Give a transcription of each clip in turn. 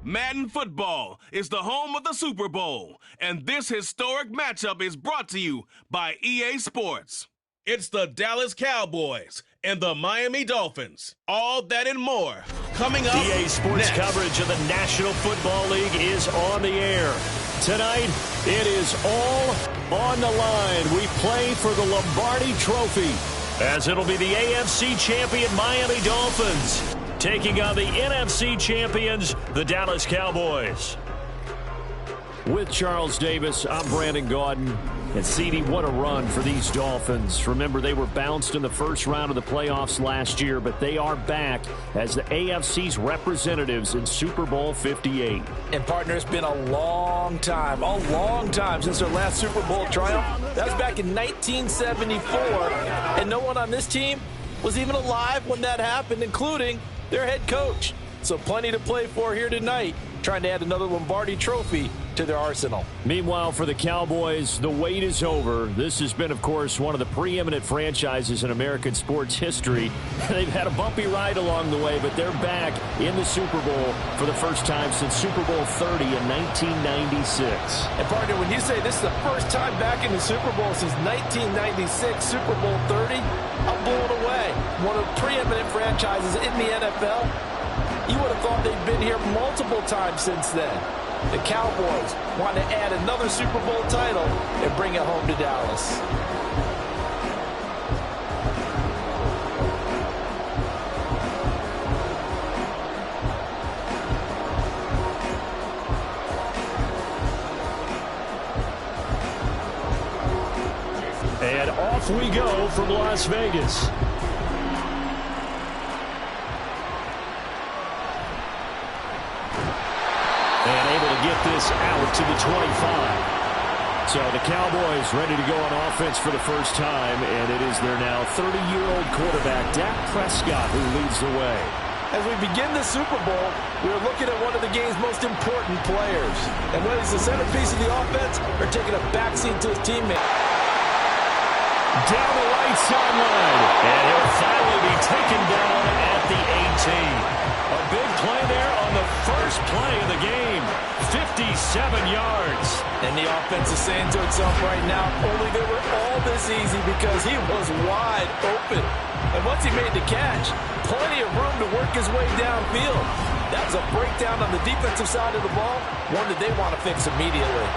Madden football is the home of the Super Bowl, and this historic matchup is brought to you by EA Sports. It's the Dallas Cowboys and the Miami Dolphins. All that and more coming up EA Sports next. Coverage of the National Football League is on the air. Tonight, it is all on the line. We play for the Lombardi Trophy, as it'll be the AFC champion Miami Dolphins taking on the NFC champions, the Dallas Cowboys. With Charles Davis, I'm Brandon Gaudin. And CD, what a run for these Dolphins. Remember, they were bounced in the first round of the playoffs last year, but they are back as the AFC's representatives in Super Bowl 58. And, partner, it's been a long time since their last Super Bowl triumph. That was back in 1974, and no one on this team was even alive when that happened, including their head coach. So plenty to play for here tonight, trying to add another Lombardi trophy to their arsenal. Meanwhile, for the Cowboys, the wait is over. This has been, of course, one of the preeminent franchises in American sports history. They've had a bumpy ride along the way, but they're back in the Super Bowl for the first time since Super Bowl 30 in 1996. And, partner, when you say this is the first time back in the Super Bowl since 1996, Super Bowl 30, I'm blown away. One of the preeminent franchises in the NFL. You would have thought they'd been here multiple times since then. The Cowboys want to add another Super Bowl title and bring it home to Dallas. And off we go from Las Vegas. And able to get this out to the 25. So the Cowboys ready to go on offense for the first time, and it is their now 30-year-old quarterback, Dak Prescott, who leads the way. As we begin the Super Bowl, we're looking at one of the game's most important players. And whether he's the centerpiece of the offense or taking a backseat to his teammate. Down the right sideline, and he'll finally be taken down at the 18. A big play there on the first play of the game. 57 yards. And the offense is saying to itself right now, only they were all this easy because he was wide open. And once he made the catch, plenty of room to work his way downfield. That was a breakdown on the defensive side of the ball, one that they want to fix immediately.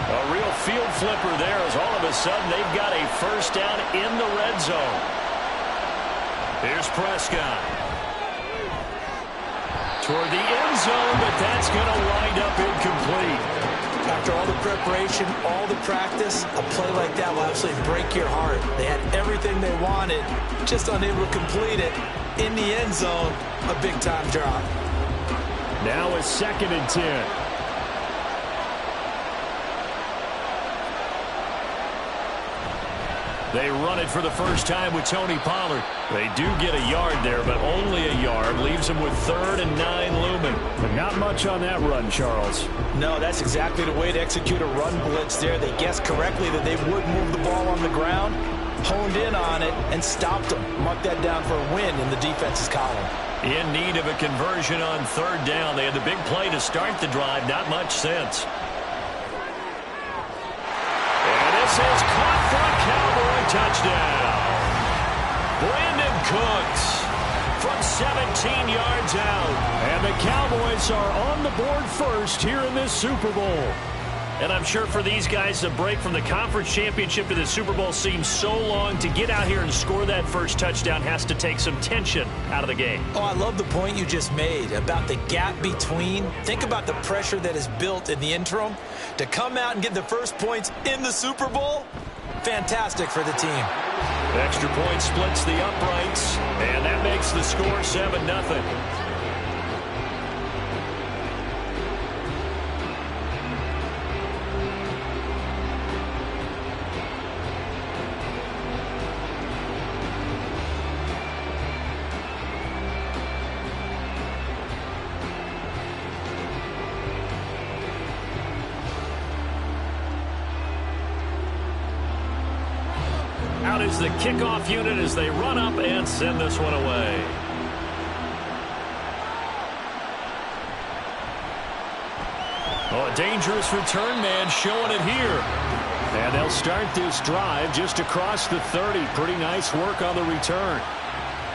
A real field flipper there as all of a sudden they've got a first down in the red zone. Here's Prescott. Toward the end zone, but that's going to wind up incomplete. After all the preparation, all the practice, a play like that will absolutely break your heart. They had everything they wanted, just unable to complete it. In the end zone, a big-time drop. Now a 2nd and 10. They run it for the first time with Tony Pollard. They do get a yard there, but only a yard. Leaves them with 3rd and 9 looming. But not much on that run, Charles. No, that's exactly the way to execute a run blitz there. They guessed correctly that they would move the ball on the ground, honed in on it, and stopped them. Mark that down for a win in the defense's column. In need of a conversion on 3rd down. They had the big play to start the drive. Not much sense. And this is caught for a Cowboy touchdown. Brandon Cooks from 17 yards out. And the Cowboys are on the board first here in this Super Bowl. And I'm sure for these guys, the break from the conference championship to the Super Bowl seems so long. To get out here and score that first touchdown has to take some tension out of the game. Oh, I love the point you just made about the gap between. Think about the pressure that is built in the interim. To come out and get the first points in the Super Bowl, fantastic for the team. Extra point splits the uprights, and that makes the score 7-0. Out is the kickoff unit as they run up and send this one away. Oh, a dangerous return man showing it here. And they'll start this drive just across the 30. Pretty nice work on the return.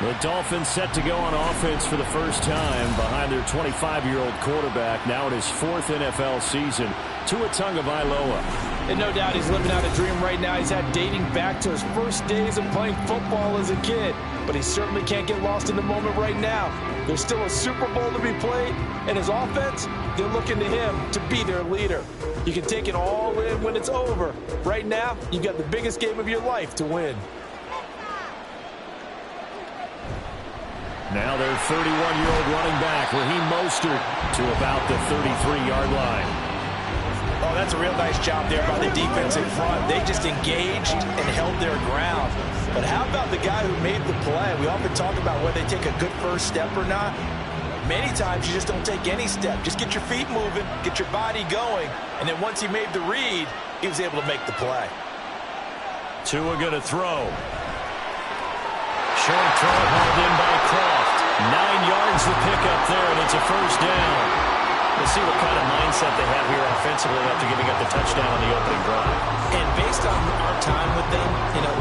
The Dolphins set to go on offense for the first time behind their 25-year-old quarterback, now in his 4th NFL season, Tua Tagovailoa. And no doubt he's living out a dream right now. He's had dating back to his first days of playing football as a kid. But he certainly can't get lost in the moment right now. There's still a Super Bowl to be played, and his offense, they're looking to him to be their leader. You can take it all in when it's over. Right now, you've got the biggest game of your life to win. Now their 31-year-old running back, Raheem Mostert, to about the 33-yard line. Oh, that's a real nice job there by the defense in front. They just engaged and held their ground. But how about the guy who made the play? We often talk about whether they take a good first step or not. Many times you just don't take any step. Just get your feet moving, get your body going, and then once he made the read, he was able to make the play. Tua going to throw. Short throw hauled in by Croft. 9 yards to pick up there, and it's a first down. We'll see what kind of mindset they have here offensively after giving up the touchdown on the opening drive. And based on our time with them,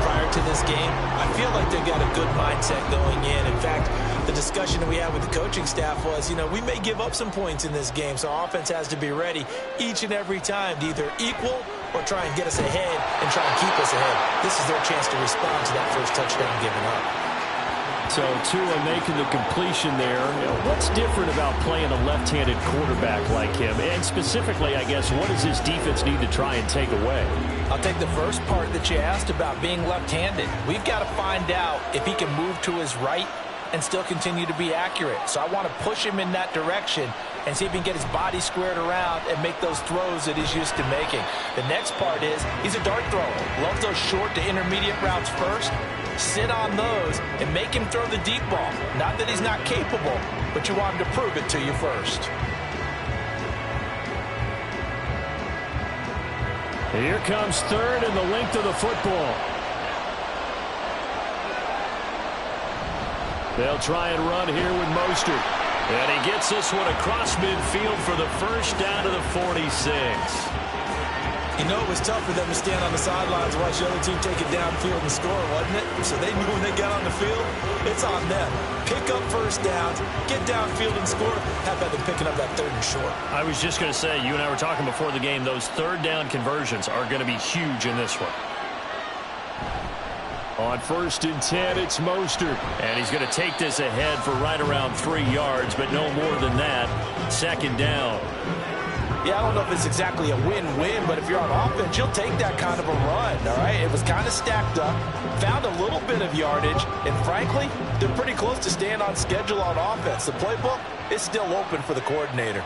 prior to this game, I feel like they've got a good mindset going in. In fact, the discussion that we had with the coaching staff was, we may give up some points in this game, so our offense has to be ready each and every time to either equal or try and get us ahead and try and keep us ahead. This is their chance to respond to that first touchdown given up. So Tua making the completion there. What's different about playing a left-handed quarterback like him? And specifically, I guess, what does his defense need to try and take away? I'll take the first part that you asked about being left-handed. We've got to find out if he can move to his right and still continue to be accurate. So I want to push him in that direction and see if he can get his body squared around and make those throws that he's used to making. The next part is he's a dart thrower. Loves those short to intermediate routes first. Sit on those and make him throw the deep ball. Not that he's not capable, but you want him to prove it to you first. Here comes third and the length of the football. They'll try and run here with Mostert. And he gets this one across midfield for the first down to the 46. It was tough for them to stand on the sidelines and watch the other team take it downfield and score, wasn't it? So they knew when they got on the field, it's on them. Pick up first downs, get downfield and score. How about them picking up that third and short? I was just going to say, you and I were talking before the game, those third down conversions are going to be huge in this one. On 1st and 10, it's Mostert. And he's going to take this ahead for right around 3 yards, but no more than that. 2nd down. Yeah, I don't know if it's exactly a win-win, but if you're on offense, you'll take that kind of a run, all right? It was kind of stacked up, found a little bit of yardage, and frankly, they're pretty close to staying on schedule on offense. The playbook is still open for the coordinator.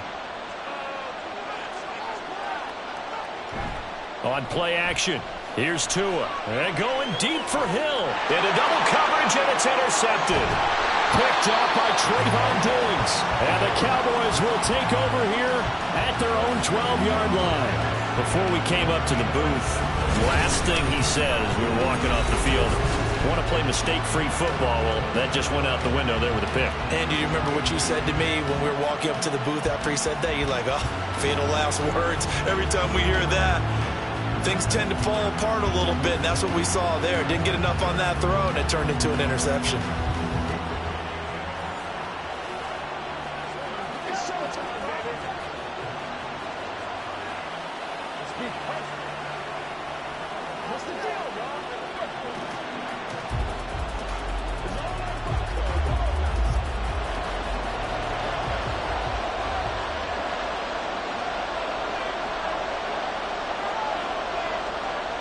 On play action, here's Tua. And going deep for Hill. Into double coverage, and it's intercepted. Picked up by Trayvon Diggs. And the Cowboys will take over here at their own 12-yard line. Before we came up to the booth, last thing he said as we were walking off the field, want to play mistake-free football. Well, that just went out the window there with a pick. And do you remember what you said to me when we were walking up to the booth after he said that? You're like, oh, fatal last words. Every time we hear that, things tend to fall apart a little bit, and that's what we saw there. Didn't get enough on that throw, and it turned into an interception.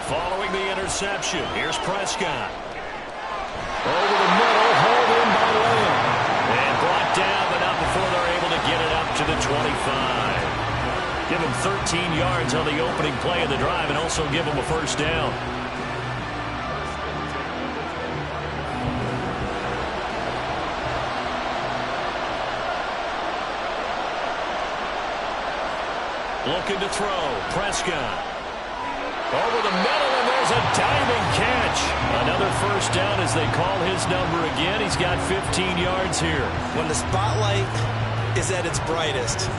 Following the interception, here's Prescott. Over the middle, hauled in by Lamb. And brought down, but not before they're able to get it up to the 25. Give him 13 yards on the opening play of the drive and also give him a first down. Looking to throw, Prescott. Over the middle, and there's a diving catch. Another first down as they call his number again. He's got 15 yards here. When the spotlight is at its brightest,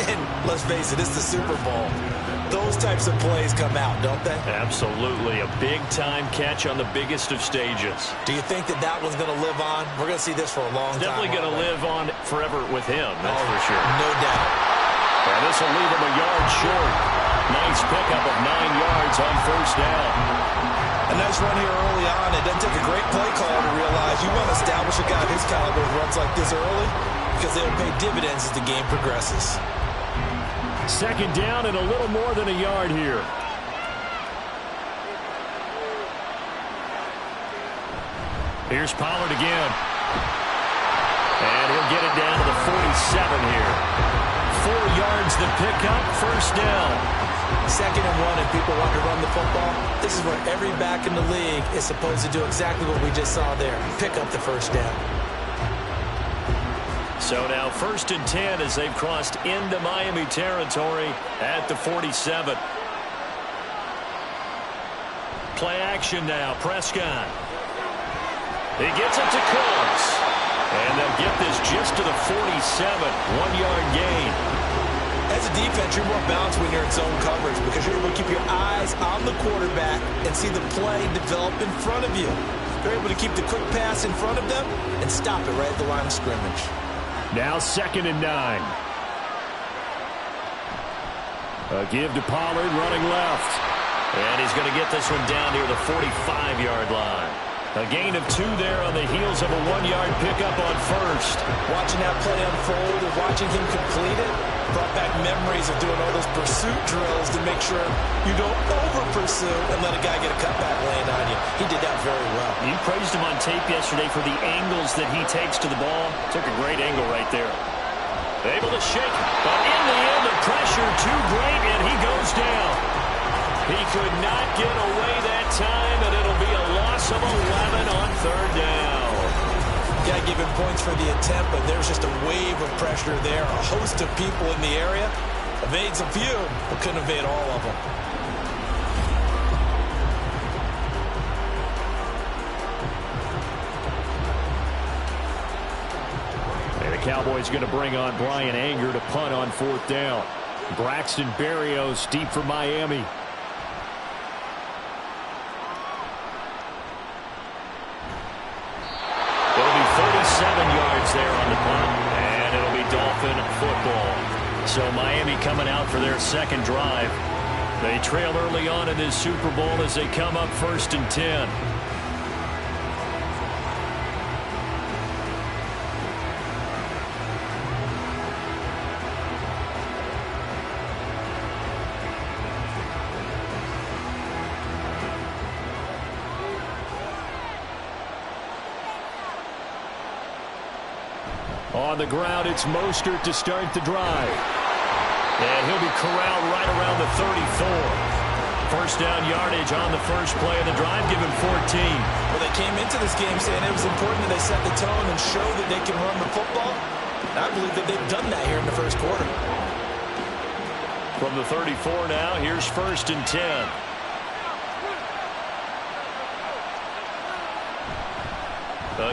and Let's face it, it's the Super Bowl. Those types of plays come out, don't they? Absolutely. A big-time catch on the biggest of stages. Do you think that that one's going to live on? We're going to see this for a long time. Definitely going to live on forever with him, that's for sure. No doubt. And this will leave him a yard short. Nice pickup of 9 yards on first down. A nice run here early on. It doesn't take a great play call to realize you want to establish a guy of his caliber who runs like this early because they'll pay dividends as the game progresses. Second down and a little more than a yard here. Here's Pollard again. And he'll get it down to the 47 here. 4 yards the pickup, first down. 2nd and 1 and people want to run the football. This is where every back in the league is supposed to do exactly what we just saw there. Pick up the first down. So now 1st and 10 as they've crossed into Miami territory at the 47. Play action now. Prescott. He gets it to Cooks. And they'll get this just to the 47. 1-yard gain. As a defense, you're more balanced when you're in zone coverage because you're able to keep your eyes on the quarterback and see the play develop in front of you. You're able to keep the quick pass in front of them and stop it right at the line of scrimmage. Now 2nd and 9. A give to Pollard running left. And he's going to get this one down near the 45-yard line. A gain of 2 there on the heels of a 1-yard pickup on first. Watching that play unfold and watching him complete it brought back memories of doing all those pursuit drills to make sure you don't over-pursue and let a guy get a cutback land on you. He did that very well. You praised him on tape yesterday for the angles that he takes to the ball. Took a great angle right there. Able to shake it, but in the end, the pressure too great, and he goes down. He could not get away that time, and it'll be a loss of 11 on 3rd down. Got to give him points for the attempt, but there's just a wave of pressure there. A host of people in the area. Evades a few, but couldn't evade all of them. And the Cowboys going to bring on Brian Anger to punt on 4th down. Braxton Berrios deep for Miami. It'll be 37 yards there on the punt, and it'll be Dolphin football. So Miami coming out for their 2nd drive. They trail early on in this Super Bowl as they come up 1st and 10. On the ground, it's Mostert to start the drive. And he'll be corralled right around the 34. First down yardage on the first play of the drive, give him 14. Well, they came into this game saying it was important that they set the tone and show that they can run the football. And I believe that they've done that here in the first quarter. From the 34 now, here's 1st and 10.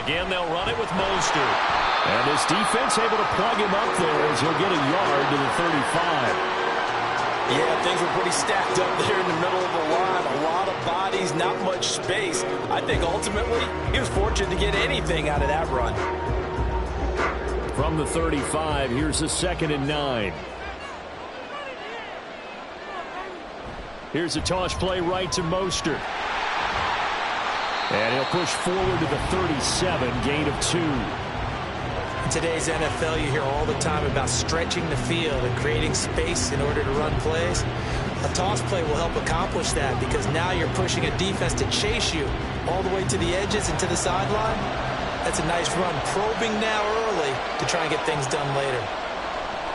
Again, they'll run it with Mostert. And this defense able to plug him up there as he'll get a yard to the 35. Yeah, things were pretty stacked up there in the middle of the line. A lot of bodies, not much space. I think ultimately he was fortunate to get anything out of that run. From the 35, here's a 2nd and 9. Here's a toss play right to Mostert. And he'll push forward to the 37, gain of 2. In today's NFL, you hear all the time about stretching the field and creating space in order to run plays. A toss play will help accomplish that because now you're pushing a defense to chase you all the way to the edges and to the sideline. That's a nice run. Probing now early to try and get things done later.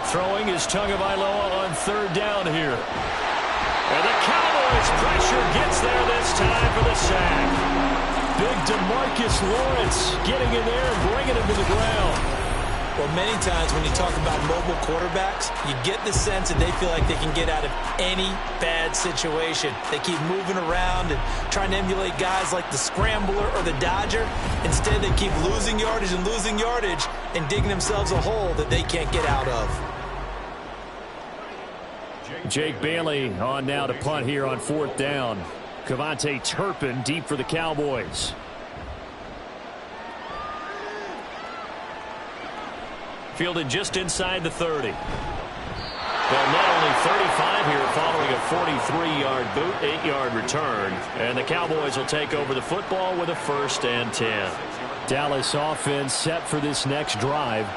Throwing is Tagovailoa on 3rd down here. And the Cowboys pressure gets there this time for the sack. Big DeMarcus Lawrence getting in there and bringing him to the ground. Well, many times when you talk about mobile quarterbacks, you get the sense that they feel like they can get out of any bad situation. They keep moving around and trying to emulate guys like the Scrambler or the Dodger. Instead, they keep losing yardage and digging themselves a hole that they can't get out of. Jake Bailey on now to punt here on 4th down. Cavante Turpin deep for the Cowboys. Fielded just inside the 30. Well, not only 35 here following a 43-yard boot, 8-yard return. And the Cowboys will take over the football with a 1st and 10. Dallas offense set for this next drive.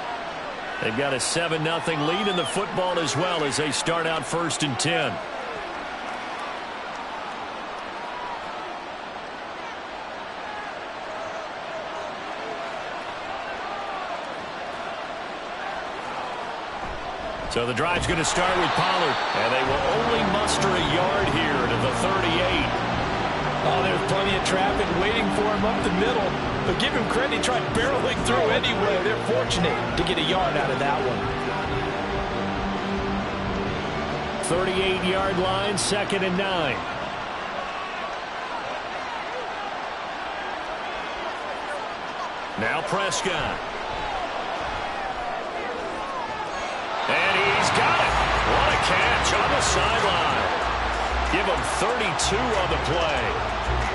They've got a 7-0 lead in the football as well as they start out 1st and 10. So the drive's going to start with Pollard, and they will only muster a yard here to the 38. Oh, there's plenty of traffic waiting for him up the middle. But give him credit, he tried barreling through anyway. They're fortunate to get a yard out of that one. 38-yard line, 2nd and 9. Now Prescott. And he's got it. What a catch on the sideline. Give him 32 on the play.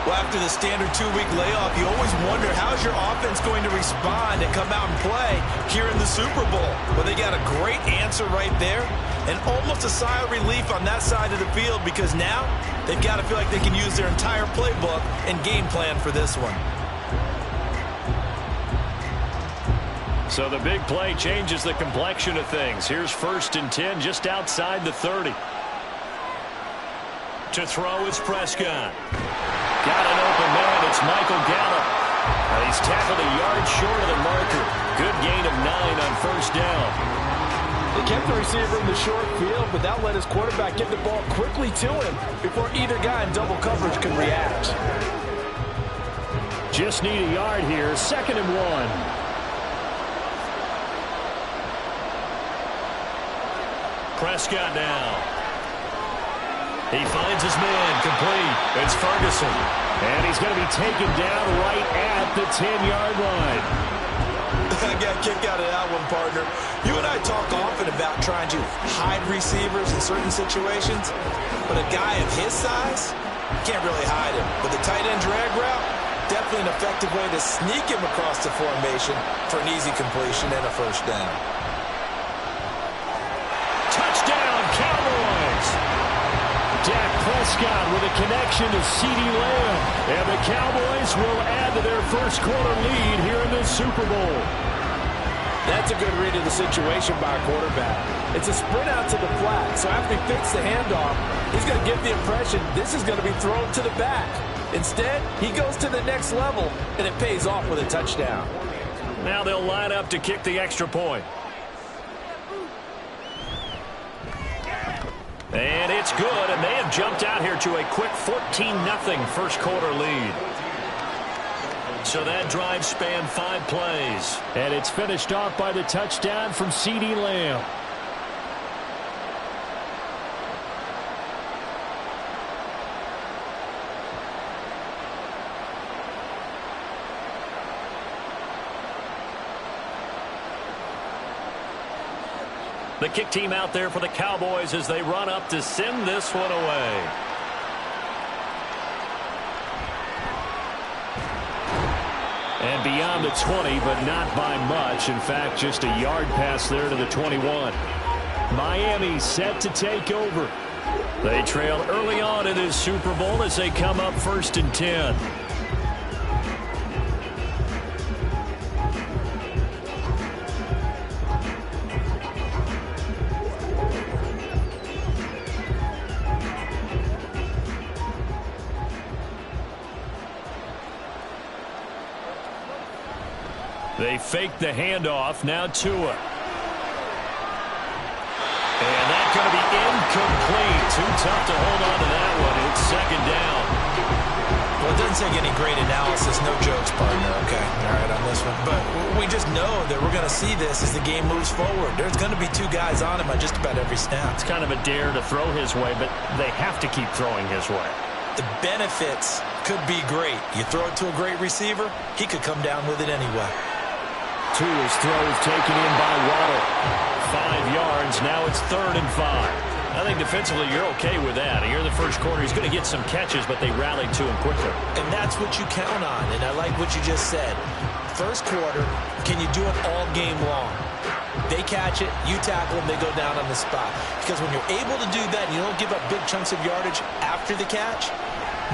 Well, after the standard 2-week layoff, you always wonder how's your offense going to respond and come out and play here in the Super Bowl. Well, they got a great answer right there and almost a sigh of relief on that side of the field because now they've got to feel like they can use their entire playbook and game plan for this one. So the big play changes the complexion of things. Here's 1st and 10 just outside the 30. To throw is Prescott. Got an open man. It's Michael Gallup. And he's tackled a yard short of the marker. Good gain of 9 on 1st down. They kept the receiver in the short field, but that let his quarterback get the ball quickly to him before either guy in double coverage could react. Just need a yard here. 2nd and 1. Prescott now. He finds his man complete. It's Ferguson. And he's going to be taken down right at the 10-yard line. I got a kick out of that one, partner. You and I talk often about trying to hide receivers in certain situations, but a guy of his size, can't really hide him. But the tight end drag route, definitely an effective way to sneak him across the formation for an easy completion and a 1st down. Touchdown, Cowboys! Dak Prescott with a connection to CeeDee Lamb. And the Cowboys will add to their 1st quarter lead here in the Super Bowl. That's a good read of the situation by a quarterback. It's a sprint out to the flat, so after he fakes the handoff, he's going to give the impression this is going to be thrown to the back. Instead, he goes to the next level, and it pays off with a touchdown. Now they'll line up to kick the extra point. And it's good, and they have jumped out here to a quick 14-0 1st quarter lead. So that drive spanned 5 plays. And it's finished off by the touchdown from CeeDee Lamb. The kick team out there for the Cowboys as they run up to send this one away. And beyond the 20, but not by much. In fact, just a yard pass there to the 21. Miami set to take over. They trail early on in this Super Bowl as they come up 1st and 10. They fake the handoff. Now Tua. And that's going to be incomplete. Too tough to hold on to that one. It's 2nd down. Well, it doesn't take any great analysis. No jokes, partner, okay? All right, on this one. But we just know that we're going to see this as the game moves forward. There's going to be 2 guys on him on just about every snap. It's kind of a dare to throw his way, but they have to keep throwing his way. The benefits could be great. You throw it to a great receiver, he could come down with it anyway. Tua's throw is taken in by Waddle. 5 yards. Now it's 3rd and 5. I think defensively you're okay with that. Here in the first quarter, he's going to get some catches, but they rallied to him quickly. And that's what you count on, and I like what you just said. First quarter, can you do it all game long? They catch it, you tackle them, they go down on the spot. Because when you're able to do that and you don't give up big chunks of yardage after the catch,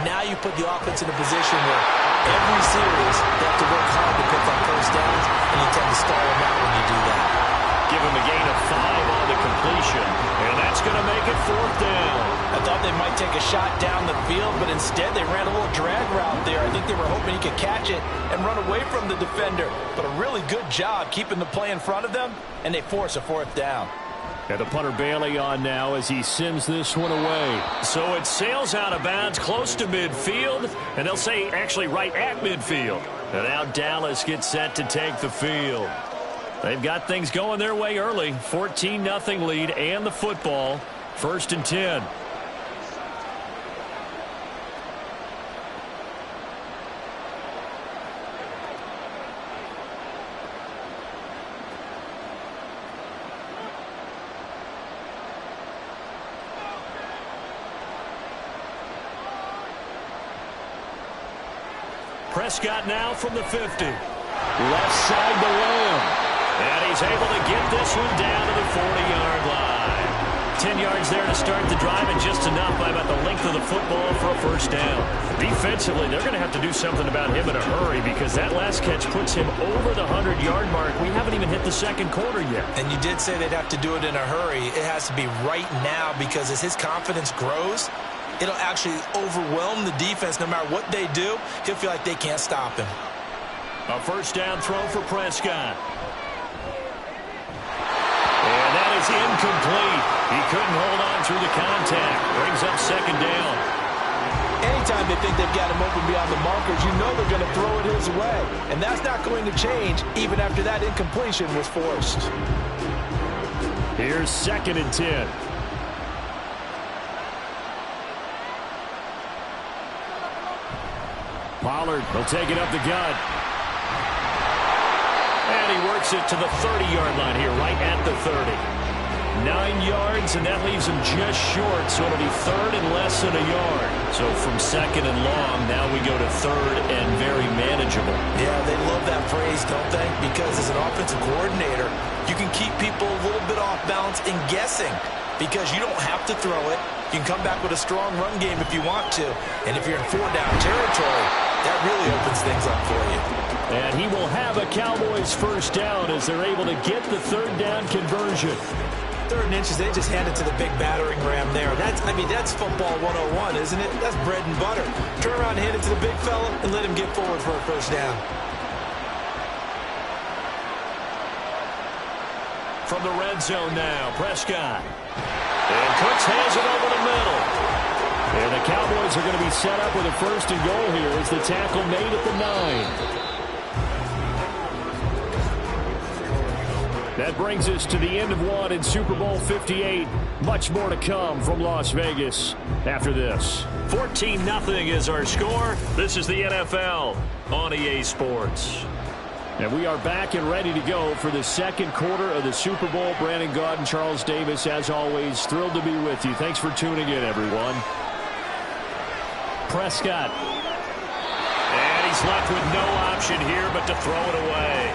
now you put the offense in a position where every series they have to work hard to pick up first downs, and you tend to stall them out when you do that. Give him a gain of 5 on the completion, and that's going to make it 4th down. I thought they might take a shot down the field, but instead they ran a little drag route there. I think they were hoping he could catch it and run away from the defender. But a really good job keeping the play in front of them, and they force a 4th down. And the punter Bailey on now as he sends this one away. So it sails out of bounds close to midfield, and they'll say actually right at midfield. And now Dallas gets set to take the field. They've got things going their way early. 14-0 lead and the football. 1st and 10. Prescott now from the 50. Left side to Lamb. And he's able to get this one down to the 40-yard line. 10 yards there to start the drive, and just enough by about the length of the football for a 1st down. Defensively, they're going to have to do something about him in a hurry because that last catch puts him over the 100-yard mark. We haven't even hit the 2nd quarter yet. And you did say they'd have to do it in a hurry. It has to be right now because as his confidence grows, it'll actually overwhelm the defense. No matter what they do, he'll feel like they can't stop him. A 1st down throw for Prescott. And that is incomplete. He couldn't hold on through the contact. Brings up 2nd down. Anytime they think they've got him open beyond the markers, you know they're going to throw it his way. And that's not going to change even after that incompletion was forced. Here's 2nd and 10. Pollard will take it up the gut. And he works it to the 30-yard line here, right at the 30. 9 yards, and that leaves him just short, so it'll be 3rd and less than a yard. So from 2nd and long, now we go to 3rd and very manageable. Yeah, they love that phrase, don't they? Because as an offensive coordinator, you can keep people a little bit off balance and guessing because you don't have to throw it. You can come back with a strong run game if you want to. And if you're in 4-down territory, that really opens things up for you. And he will have a Cowboys 1st down as they're able to get the 3rd down conversion. 3rd and inches, they just hand it to the big battering ram there. That's football 101, isn't it? That's bread and butter. Turn around and hand it to the big fella and let him get forward for a 1st down. From the red zone now, Prescott. And Cooks has it over the middle. And the Cowboys are going to be set up with a 1st and goal here as the tackle made at the 9. That brings us to the end of one in Super Bowl 58. Much more to come from Las Vegas after this. 14-0 is our score. This is the NFL on EA Sports. And we are back and ready to go for the 2nd quarter of the Super Bowl. Brandon Gaud and Charles Davis, as always, thrilled to be with you. Thanks for tuning in, everyone. Prescott. And he's left with no option here but to throw it away.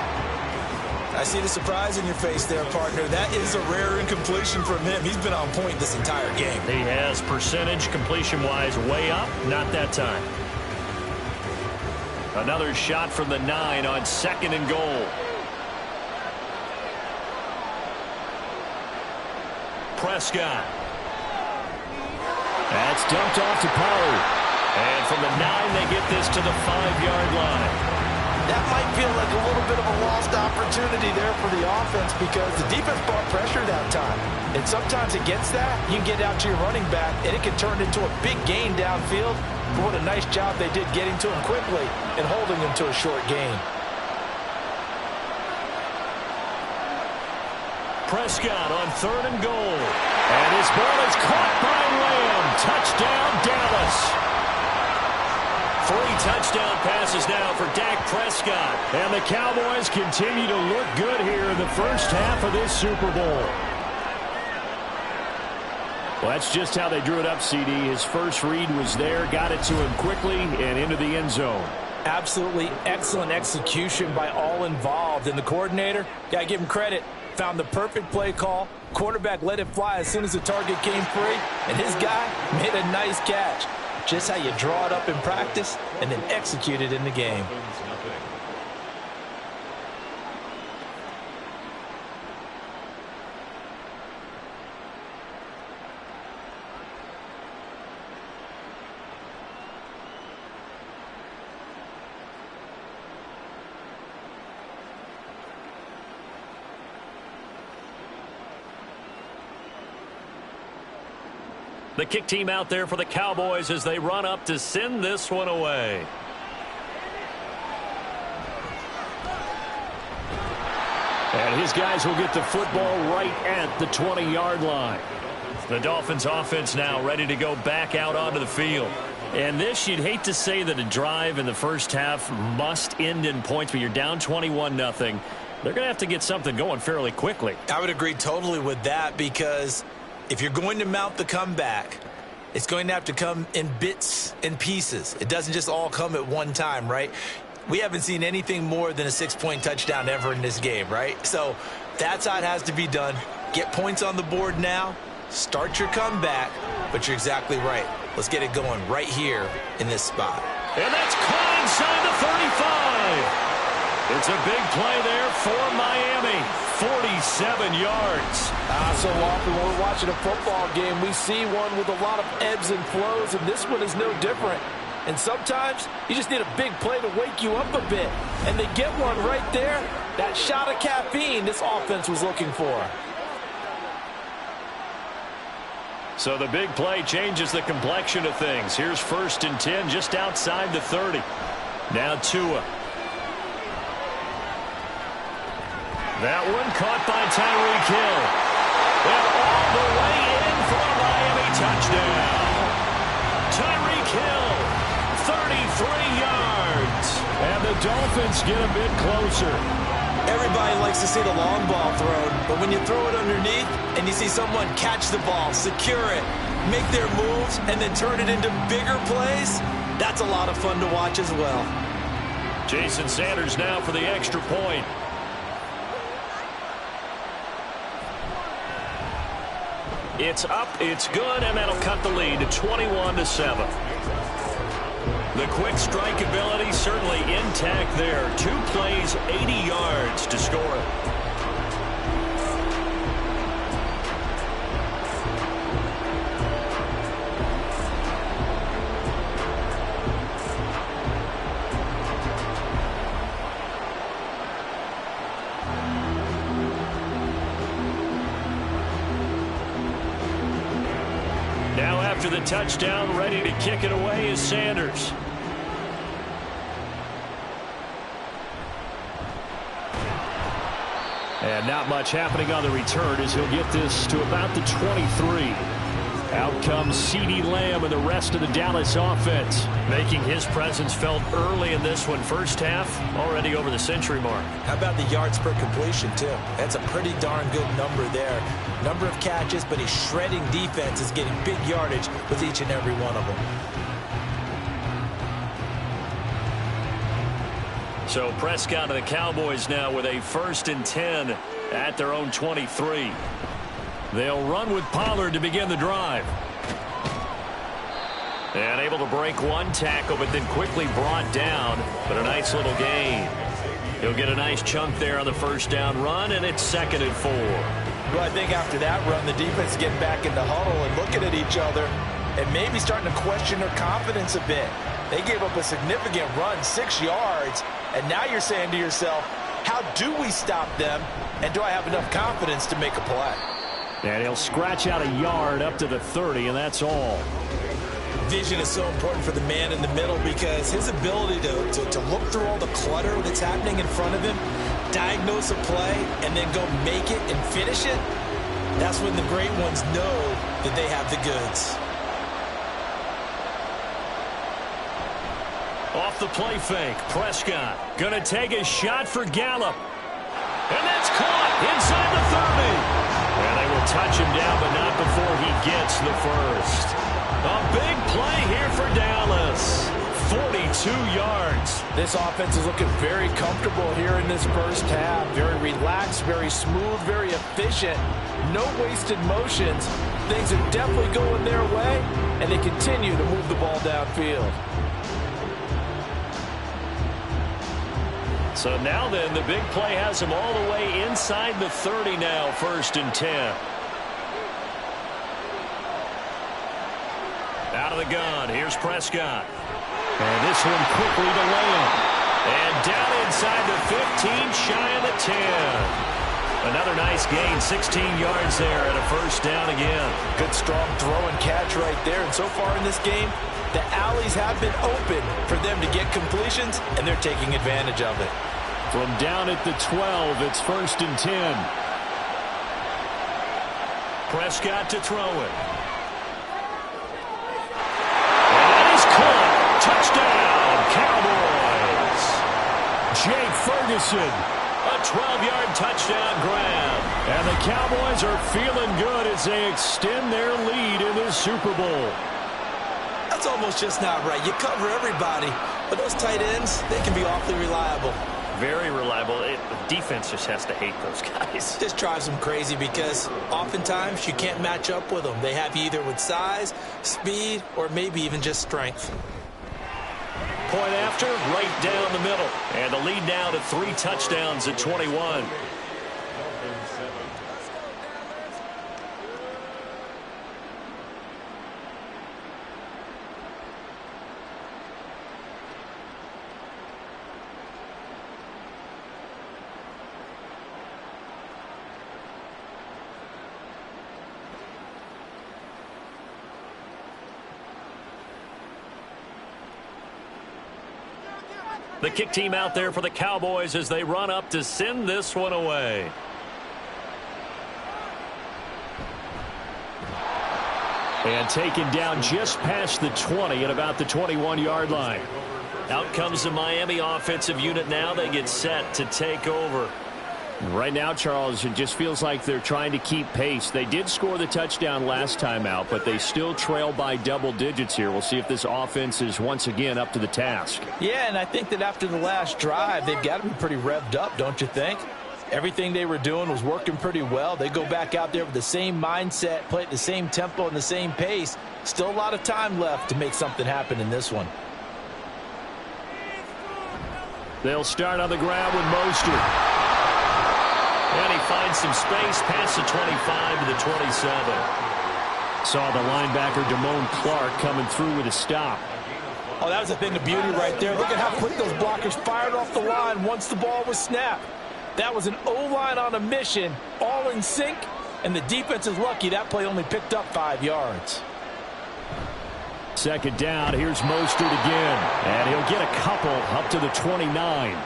I see the surprise in your face there, partner. That is a rare incompletion from him. He's been on point this entire game. He has percentage completion-wise way up. Not that time. Another shot from the 9 on 2nd and goal. Prescott. That's dumped off to Pollard. And from the 9, they get this to the 5-yard line. That might feel like a little bit of a lost opportunity there for the offense because the defense brought pressure that time. And sometimes against that, you can get out to your running back, and it can turn into a big gain downfield. But what a nice job they did getting to him quickly and holding him to a short gain. Prescott on 3rd and goal. And his ball is caught by Lamb. Touchdown, Dallas. 3 touchdown passes now for Dak Prescott. And the Cowboys continue to look good here in the first half of this Super Bowl. Well, that's just how they drew it up, CD. His first read was there, got it to him quickly, and into the end zone. Absolutely excellent execution by all involved. And the coordinator, got to give him credit, found the perfect play call. Quarterback let it fly as soon as the target came free, and his guy made a nice catch. Just how you draw it up in practice and then execute it in the game. The kick team out there for the Cowboys as they run up to send this one away. And his guys will get the football right at the 20-yard line. The Dolphins offense now ready to go back out onto the field. And this, you'd hate to say that a drive in the first half must end in points, but you're down 21-0. They're going to have to get something going fairly quickly. I would agree totally with that, because if you're going to mount the comeback, it's going to have to come in bits and pieces. It doesn't just all come at one time, right? We haven't seen anything more than a 6-point touchdown ever in this game, right? So that's how it has to be done. Get points on the board now. Start your comeback. But you're exactly right. Let's get it going right here in this spot. And that's caught inside the 35. It's a big play there for Miami. 47 yards. So often when we're watching a football game, we see one with a lot of ebbs and flows, and this one is no different. And sometimes you just need a big play to wake you up a bit. And they get one right there. That shot of caffeine this offense was looking for. So the big play changes the complexion of things. Here's 1st and 10 just outside the 30. Now Tua. That one caught by Tyreek Hill. And all the way in for a Miami touchdown. Tyreek Hill, 33 yards. And the Dolphins get a bit closer. Everybody likes to see the long ball thrown, but when you throw it underneath and you see someone catch the ball, secure it, make their moves, and then turn it into bigger plays, that's a lot of fun to watch as well. Jason Sanders now for the extra point. It's up, it's good, and that'll cut the lead to 21-7. The quick strike ability certainly intact there. 2 plays, 80 yards to score it. Now after the touchdown, ready to kick it away is Sanders. And not much happening on the return as he'll get this to about the 23. Out comes CeeDee Lamb and the rest of the Dallas offense, making his presence felt early in this one. First half, already over the century mark. How about the yards per completion, too? That's a pretty darn good number there. Number of catches, but his shredding defense is getting big yardage with each and every one of them. So Prescott and the Cowboys now with a 1st and 10 at their own 23. They'll run with Pollard to begin the drive. And able to break one tackle, but then quickly brought down. But a nice little gain. He'll get a nice chunk there on the first down run, and it's 2nd and 4. Well, I think after that run, the defense is getting back in the huddle and looking at each other and maybe starting to question their confidence a bit. They gave up a significant run, 6 yards, and now you're saying to yourself, how do we stop them, and do I have enough confidence to make a play? And he'll scratch out a yard up to the 30, and that's all. Vision is so important for the man in the middle because his ability to look through all the clutter that's happening in front of him, diagnose a play, and then go make it and finish it, that's when the great ones know that they have the goods. Off the play fake, Prescott gonna take a shot for Gallup. And that's caught inside the 30. And they will touch him down, but not before he gets the first. A big play here for Dallas. 42 yards. This offense is looking very comfortable here in this first half. Very relaxed, very smooth, very efficient. No wasted motions. Things are definitely going their way, and they continue to move the ball downfield. So now then, the big play has him all the way inside the 30 now, 1st and 10. Out of the gun, here's Prescott. And this one quickly to Lamb. And down inside the 15, shy of the 10. Another nice gain, 16 yards there and a first down again. Good strong throw and catch right there. And so far in this game, the alleys have been open for them to get completions, and they're taking advantage of it. From down at the 12, it's 1st and 10. Prescott to throw it. And that is caught. Touchdown, Cowboys. Jake Ferguson, a 12-yard touchdown grab. And the Cowboys are feeling good as they extend their lead in the Super Bowl. That's almost just not right. You cover everybody, but those tight ends, they can be awfully reliable. Very reliable. The defense just has to hate those guys. This drives them crazy because oftentimes you can't match up with them. They have you either with size, speed, or maybe even just strength. Point after, right down the middle. And the lead now to 3 touchdowns at 21. The kick team out there for the Cowboys as they run up to send this one away. And taken down just past the 20 at about the 21-yard line. Out comes the Miami offensive unit now. They get set to take over. Right now, Charles, it just feels like they're trying to keep pace. They did score the touchdown last time out, but they still trail by double digits here. We'll see if this offense is once again up to the task. Yeah, and I think that after the last drive, they've got to be pretty revved up, don't you think? Everything they were doing was working pretty well. They go back out there with the same mindset, play at the same tempo and the same pace. Still a lot of time left to make something happen in this one. They'll start on the ground with Mostert. And he finds some space past the 25 to the 27. Saw the linebacker Damone Clark coming through with a stop. Oh, that was a thing of beauty right there. Look at how quick those blockers fired off the line once the ball was snapped. That was an O-line on a mission, all in sync, and the defense is lucky that play only picked up 5 yards. Second down, here's Mostert again, and he'll get a couple up to the 29.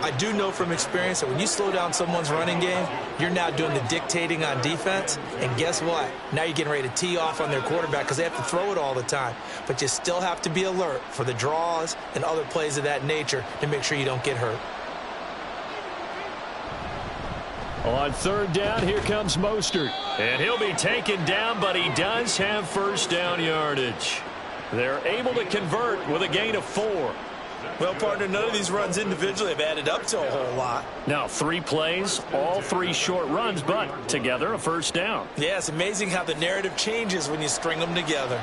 I do know from experience that when you slow down someone's running game, you're now doing the dictating on defense. And guess what? Now you're getting ready to tee off on their quarterback because they have to throw it all the time. But you still have to be alert for the draws and other plays of that nature to make sure you don't get hurt. On third down, here comes Mostert. And he'll be taken down, but he does have first down yardage. They're able to convert with a gain of 4. Well, partner, none of these runs individually have added up to a whole lot. Now, 3 plays, all 3 short runs, but together a first down. Yeah, it's amazing how the narrative changes when you string them together.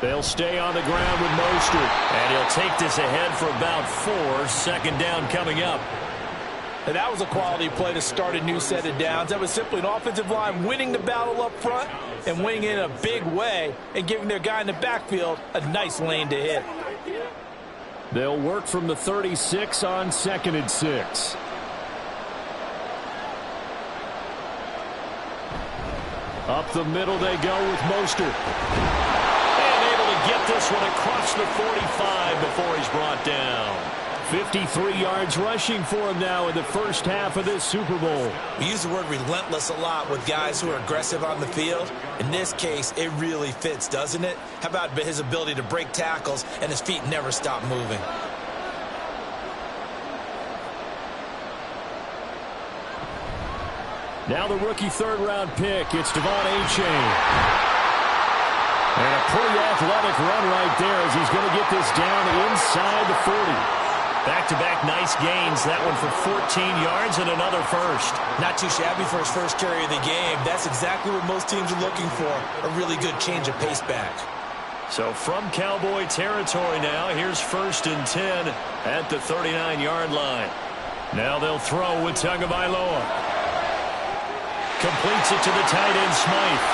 They'll stay on the ground with Mostert. And he'll take this ahead for about 4. Second down coming up. And that was a quality play to start a new set of downs. That was simply an offensive line winning the battle up front and winning in a big way and giving their guy in the backfield a nice lane to hit. They'll work from the 36 on 2nd and 6. Up the middle they go with Mostert. And able to get this one across the 45 before he's brought down. 53 yards rushing for him now in the first half of this Super Bowl. We use the word relentless a lot with guys who are aggressive on the field. In this case, it really fits, doesn't it? How about his ability to break tackles and his feet never stop moving? Now the rookie third-round pick, it's Devon A-Chain. And a pretty athletic run right there as he's going to get this down inside the 40. Back-to-back nice gains. That one for 14 yards and another first. Not too shabby for his first carry of the game. That's exactly what most teams are looking for, a really good change of pace back. So from Cowboy territory now, here's 1st and 10 at the 39-yard line. Now they'll throw with Tagovailoa. Completes it to the tight end, Smythe.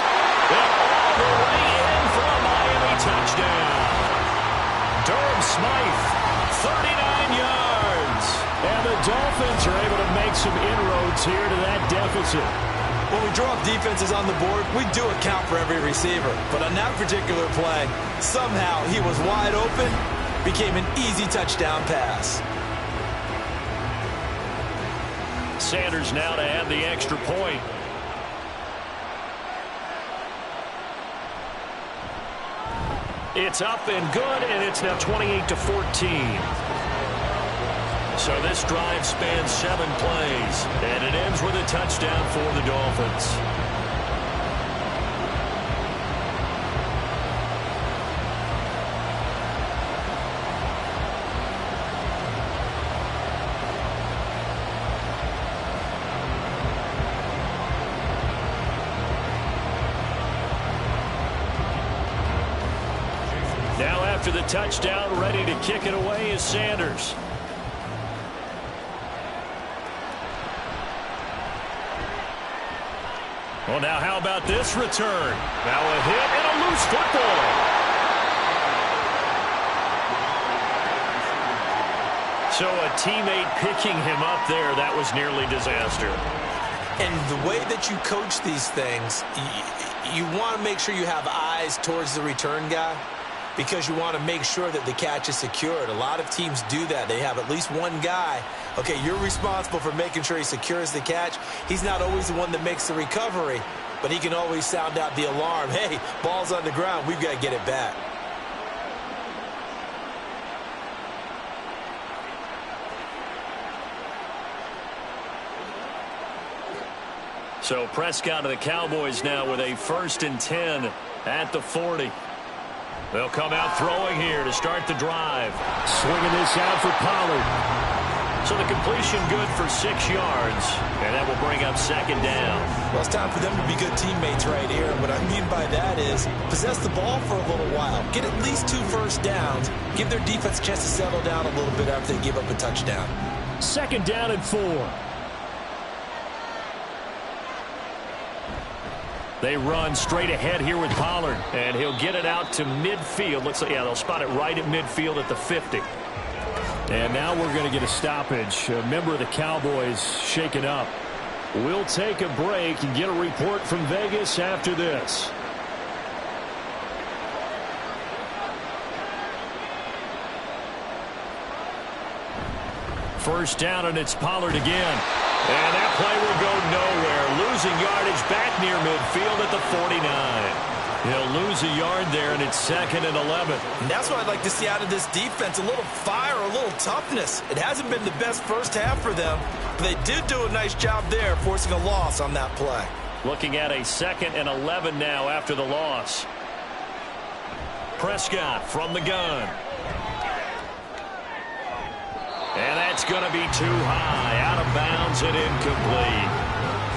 And all the way in for a Miami touchdown. Durham Smythe, 39 yards. And the Dolphins are able to make some inroads here to that deficit. When we draw up defenses on the board, we do account for every receiver. But on that particular play, somehow he was wide open, became an easy touchdown pass. Sanders now to add the extra point. It's up and good, and it's now 28-14. So this drive spans 7 plays, and it ends with a touchdown for the Dolphins. Now after the touchdown, ready to kick it away is Sanders. Well, now how about this return? Now a hit and a loose football. So a teammate picking him up there, that was nearly disaster. And the way that you coach these things, you want to make sure you have eyes towards the return guy because you want to make sure that the catch is secured. A lot of teams do that. They have at least one guy. Okay, you're responsible for making sure he secures the catch. He's not always the one that makes the recovery, but he can always sound out the alarm. Hey, ball's on the ground. We've got to get it back. So Prescott of the Cowboys now with a 1st and 10 at the 40. They'll come out throwing here to start the drive. Swinging this out for Pollard. So the completion good for 6 yards, and that will bring up 2nd down. Well, it's time for them to be good teammates right here. What I mean by that is possess the ball for a little while. Get at least 2 first downs. Give their defense a chance to settle down a little bit after they give up a touchdown. 2nd down and 4. They run straight ahead here with Pollard, and he'll get it out to midfield. Looks like, yeah, they'll spot it right at midfield at the 50. And now we're going to get a stoppage. A member of the Cowboys shaken up. We'll take a break and get a report from Vegas after this. First down, and it's Pollard again. And that play will go nowhere. Losing yardage back near midfield at the 49. He'll lose a yard there, and it's 2nd and 11. And that's what I'd like to see out of this defense, a little fire, a little toughness. It hasn't been the best first half for them, but they did do a nice job there, forcing a loss on that play. Looking at a 2nd and 11 now after the loss. Prescott from the gun. And that's going to be too high, out of bounds and incomplete.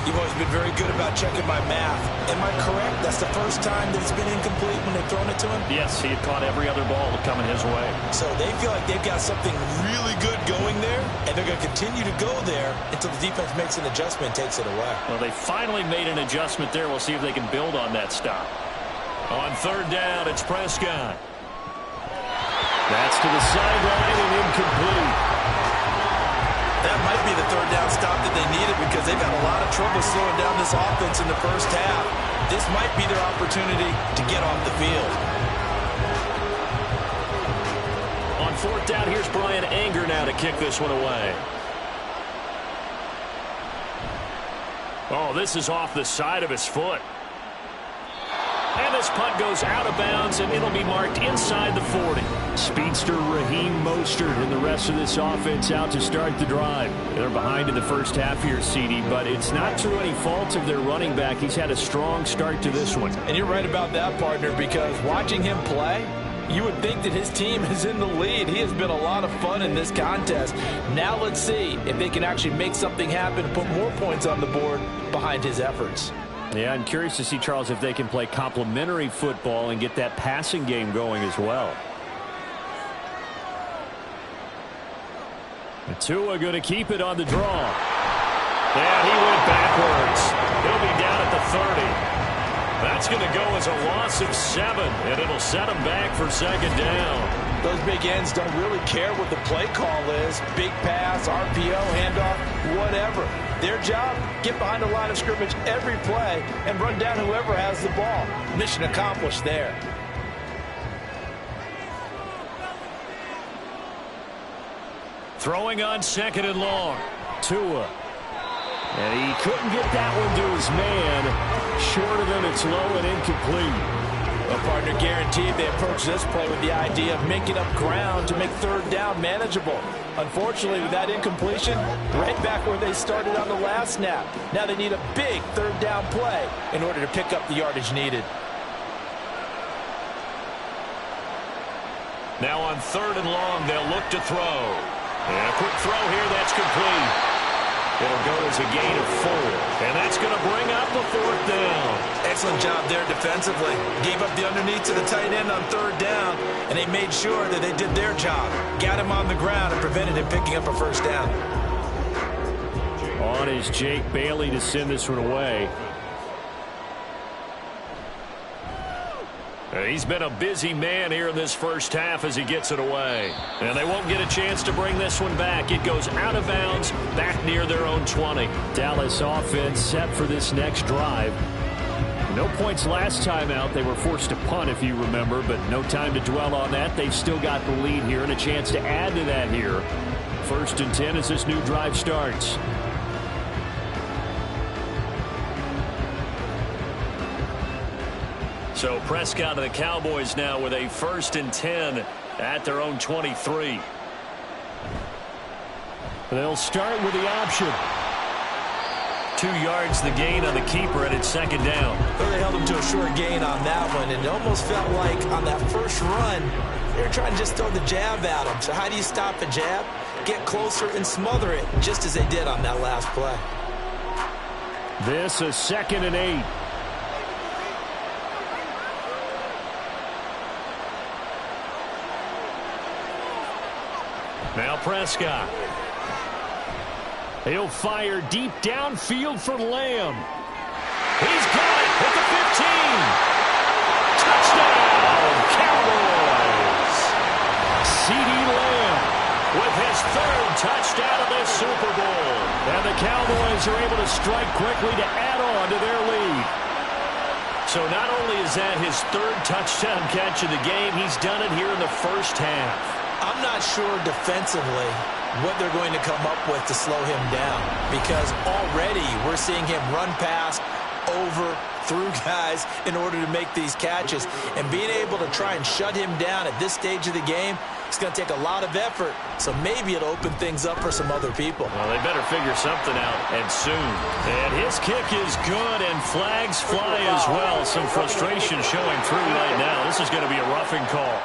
You've always been very good about checking my math. Am I correct? That's the first time that it's been incomplete when they've thrown it to him? Yes, he had caught every other ball coming his way. So they feel like they've got something really good going there, and they're going to continue to go there until the defense makes an adjustment and takes it away. Well, they finally made an adjustment there. We'll see if they can build on that stop. On 3rd down, it's Prescott. That's to the sideline and incomplete. That might be the 3rd down stop that they needed because they've had a lot of trouble slowing down this offense in the first half. This might be their opportunity to get off the field. On 4th down, here's Brian Anger now to kick this one away. Oh, this is off the side of his foot. And this punt goes out of bounds, and it'll be marked inside the 40. Speedster Raheem Mostert and the rest of this offense out to start the drive. They're behind in the first half here, CD, but it's not through any fault of their running back. He's had a strong start to this one. And you're right about that, partner, because watching him play, you would think that his team is in the lead. He has been a lot of fun in this contest. Now let's see if they can actually make something happen, put more points on the board behind his efforts. Yeah, I'm curious to see, Charles, if they can play complementary football and get that passing game going as well. Tua going to keep it on the draw. And he went backwards. He'll be down at the 30. That's going to go as a loss of 7, and it'll set him back for second down. Those big ends don't really care what the play call is. Big pass, RPO, handoff, whatever. Their job, get behind the line of scrimmage every play and run down whoever has the ball. Mission accomplished there. Throwing on second and long. Tua. And he couldn't get that one to his man. Short of him, it's low and incomplete. A partner guaranteed they approach this play with the idea of making up ground to make third down manageable. Unfortunately, with that incompletion, right back where they started on the last snap. Now they need a big third down play in order to pick up the yardage needed. Now on third and long, they'll look to throw. And a quick throw here, that's complete. It'll go as a gain of 4. And that's going to bring up the fourth down. Excellent job there defensively. Gave up the underneath to the tight end on third down, and they made sure that they did their job. Got him on the ground and prevented him picking up a first down. On is Jake Bailey to send this one away. He's been a busy man here in this first half as he gets it away. And they won't get a chance to bring this one back. It goes out of bounds back near their own 20. Dallas offense set for this next drive. No points last time out. They were forced to punt, if you remember, but no time to dwell on that. They've still got the lead here and a chance to add to that here. 1st and 10 as this new drive starts. So Prescott and the Cowboys now with a 1st and 10 at their own 23. They'll start with the option. 2 yards the gain on the keeper, and it's second down. Well, they held him to a short gain on that one, and it almost felt like on that first run, they were trying to just throw the jab at him. So how do you stop a jab? Get closer and smother it, just as they did on that last play. This is 2nd and 8. Now Prescott. He'll fire deep downfield for Lamb. He's got it at the 15. Touchdown, Cowboys. CeeDee Lamb with his 3rd touchdown of this Super Bowl. And the Cowboys are able to strike quickly to add on to their lead. So not only is that his 3rd touchdown catch of the game, he's done it here in the first half. I'm not sure defensively what they're going to come up with to slow him down, because already we're seeing him run past, over, through guys in order to make these catches. And being able to try and shut him down at this stage of the game, it's going to take a lot of effort. So maybe it'll open things up for some other people. Well, they better figure something out, and soon. And his kick is good, and flags fly as well. Some frustration showing through right now. This is going to be a roughing call.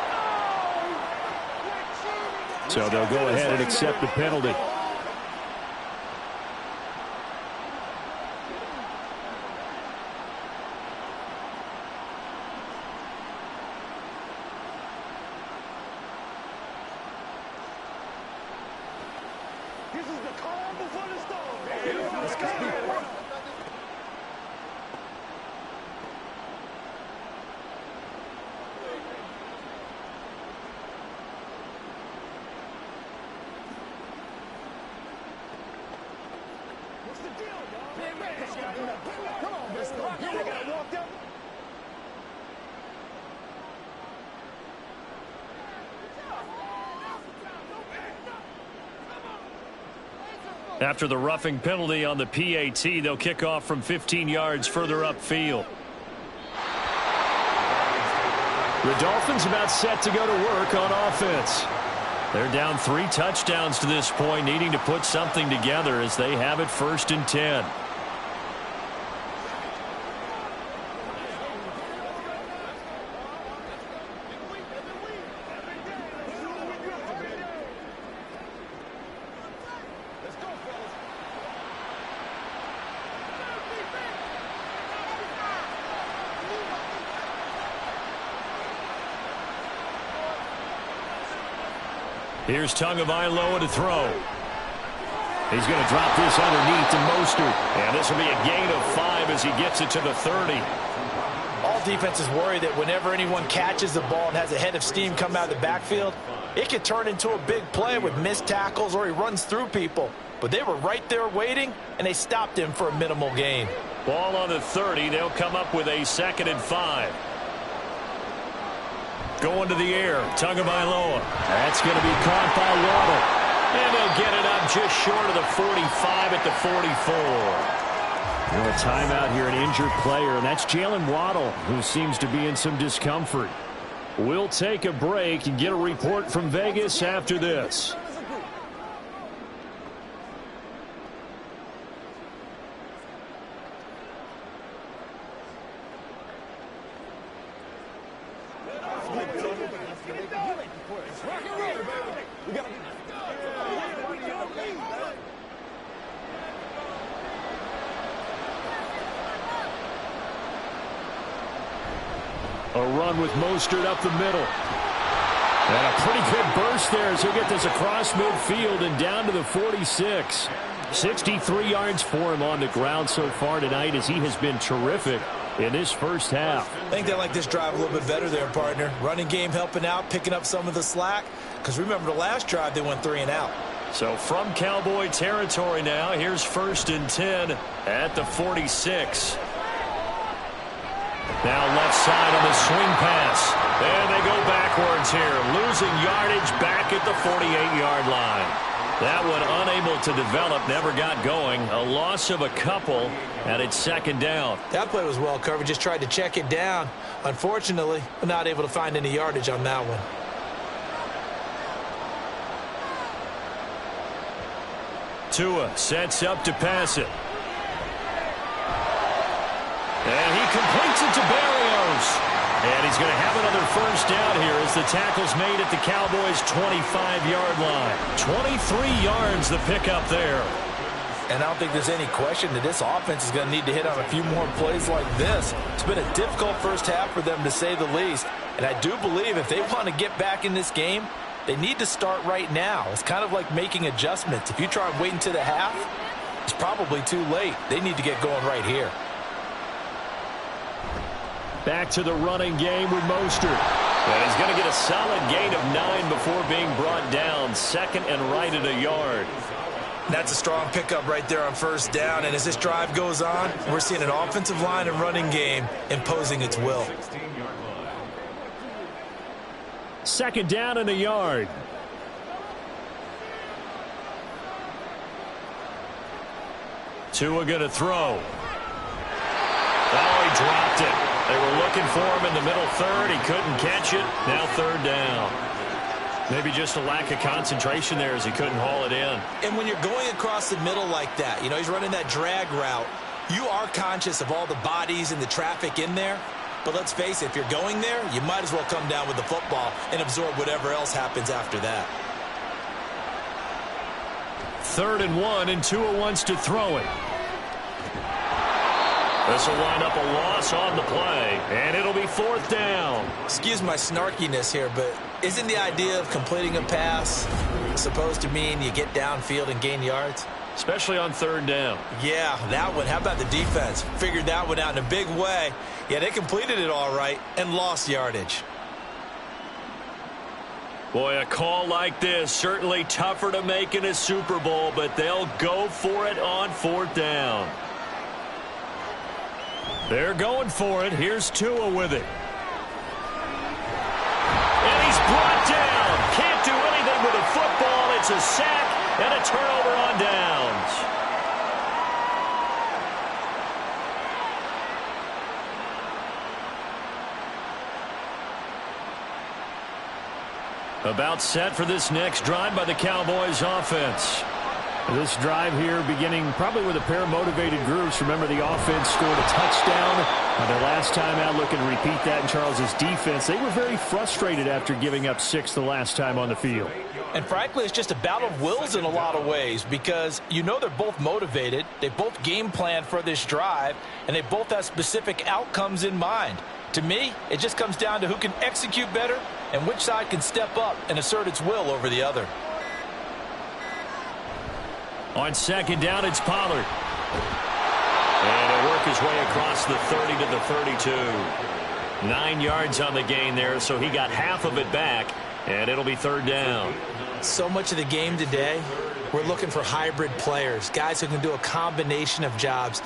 So they'll go ahead and accept the penalty. This is the calm before the storm. Let's go. Come on, mister. You got walked up. After the roughing penalty on the PAT, they'll kick off from 15 yards further upfield. The Dolphins about set to go to work on offense. They're down 3 touchdowns to this point, needing to put something together as they have it 1st and 10. Here's Tagovailoa to throw. He's going to drop this underneath to Mostert. And this will be a gain of 5 as he gets it to the 30. All defenses worry that whenever anyone catches the ball and has a head of steam come out of the backfield, it could turn into a big play with missed tackles or he runs through people. But they were right there waiting, and they stopped him for a minimal gain. Ball on the 30. They'll come up with a 2nd and 5. Going to the air, Tagovailoa. That's going to be caught by Waddle. And they'll get it up just short of the 45 at the 44. A timeout here, an injured player, and that's Jalen Waddle, who seems to be in some discomfort. We'll take a break and get a report from Vegas after this. A run with Mostert up the middle. And a pretty good burst there as he'll get this across midfield and down to the 46. 63 yards for him on the ground so far tonight as he has been terrific in this first half. I think they like this drive a little bit better there, partner. Running game helping out, picking up some of the slack. Because remember the last drive, they went 3 and out. So from Cowboy territory now, here's 1st and 10 at the 46. Now left side on the swing pass. And they go backwards here, losing yardage back at the 48-yard line. That one unable to develop, never got going. A loss of a couple, and it's 2nd down. That play was well covered, just tried to check it down. Unfortunately, not able to find any yardage on that one. Tua sets up to pass it. And he completes it to Berrios. And he's going to have another 1st down here as the tackle's made at the Cowboys' 25-yard line. 23 yards the pickup there. And I don't think there's any question that this offense is going to need to hit on a few more plays like this. It's been a difficult first half for them, to say the least. And I do believe if they want to get back in this game, they need to start right now. It's kind of like making adjustments. If you try and wait until the half, it's probably too late. They need to get going right here. Back to the running game with Mostert. And he's going to get a solid gain of 9 before being brought down. 2nd and right at a yard. That's a strong pickup right there on 1st down. And as this drive goes on, we're seeing an offensive line and running game imposing its will. 2nd down and a yard. Tua going to throw. Oh, he dropped it. They were looking for him in the middle 3rd. He couldn't catch it. Now 3rd down. Maybe just a lack of concentration there as he couldn't haul it in. And when you're going across the middle like that, he's running that drag route, you are conscious of all the bodies and the traffic in there. But let's face it, if you're going there, you might as well come down with the football and absorb whatever else happens after that. 3rd and 1, and Tua wants to throw it. This will wind up a loss on the play, and it'll be 4th down. Excuse my snarkiness here, but isn't the idea of completing a pass supposed to mean you get downfield and gain yards? Especially on 3rd down. Yeah, that one. How about the defense? Figured that one out in a big way. Yeah, they completed it all right and lost yardage. Boy, a call like this, certainly tougher to make in a Super Bowl, but they'll go for it on 4th down. They're going for it. Here's Tua with it. And he's brought down. Can't do anything with a football. It's a sack and a turnover on downs. About set for this next drive by the Cowboys offense. This drive here beginning probably with a pair of motivated groups. Remember, the offense scored a touchdown their last time out. Looking to repeat that in Charles's defense. They were very frustrated after giving up 6 the last time on the field. And frankly, it's just a battle of wills in a lot of ways because you know they're both motivated. They both game plan for this drive, and they both have specific outcomes in mind. To me, it just comes down to who can execute better and which side can step up and assert its will over the other. On second down, it's Pollard. And he'll work his way across the 30 to the 32. 9 yards on the gain there, so he got half of it back, and it'll be third down. So much of the game today, we're looking for hybrid players, guys who can do a combination of jobs.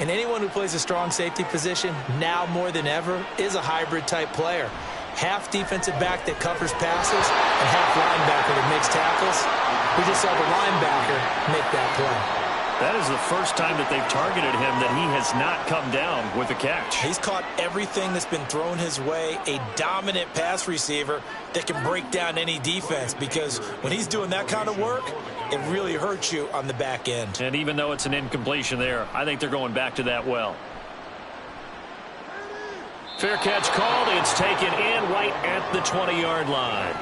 And anyone who plays a strong safety position, now more than ever, is a hybrid-type player. Half defensive back that covers passes and half linebacker that makes tackles. We just saw the linebacker make that play. That is the first time that they've targeted him that he has not come down with a catch. He's caught everything that's been thrown his way, a dominant pass receiver that can break down any defense, because when he's doing that kind of work, it really hurts you on the back end. And even though it's an incompletion there, I think they're going back to that well. Fair catch called. It's taken in right at the 20-yard line.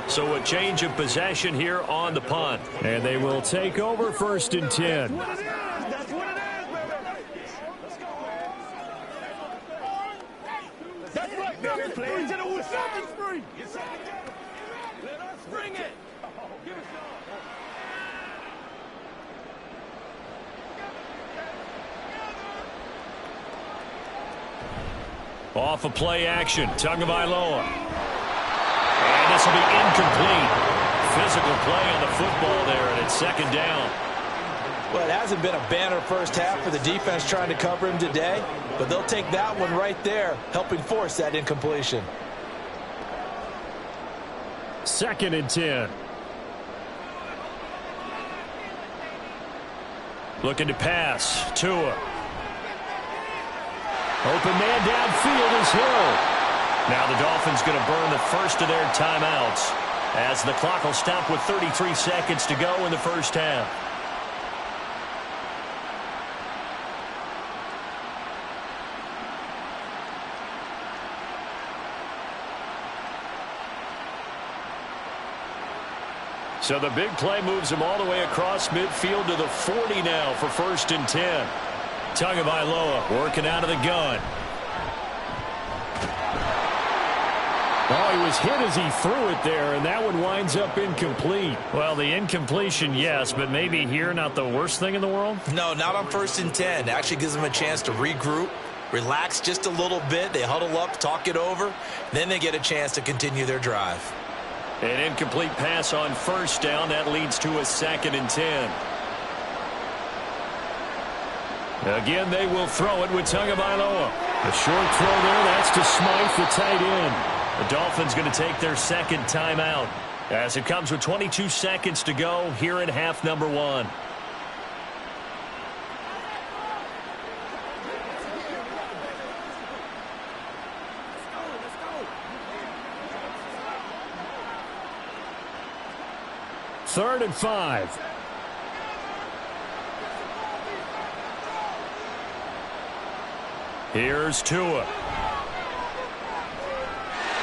So a change of possession here on the punt. And they will take over 1st and 10. That's what it is, baby. Let's go, man. That's right, baby. Play into the wood. Something's free. Let us bring it. Give us Off of play action. Tagovailoa. And this will be incomplete. Physical play on the football there, and it's second down. Well, it hasn't been a banner first half for the defense trying to cover him today, but they'll take that one right there, helping force that incompletion. 2nd and 10. Looking to pass. Tua. Open man downfield is Hill. Now the Dolphins going to burn the first of their timeouts as the clock will stop with 33 seconds to go in the first half. So the big play moves him all the way across midfield to the 40 now for 1st and 10. Tagovailoa working out of the gun. Oh, he was hit as he threw it there, and that one winds up incomplete. Well, the incompletion, yes, but maybe here not the worst thing in the world? No, not on 1st and 10. It actually gives them a chance to regroup, relax just a little bit. They huddle up, talk it over. Then they get a chance to continue their drive. An incomplete pass on 1st down. That leads to a 2nd and 10. Again, they will throw it with Tagovailoa. A short throw there. That's to Smythe, the tight end. The Dolphins going to take their second timeout as it comes with 22 seconds to go here in half number 1. Third and 5. Here's Tua.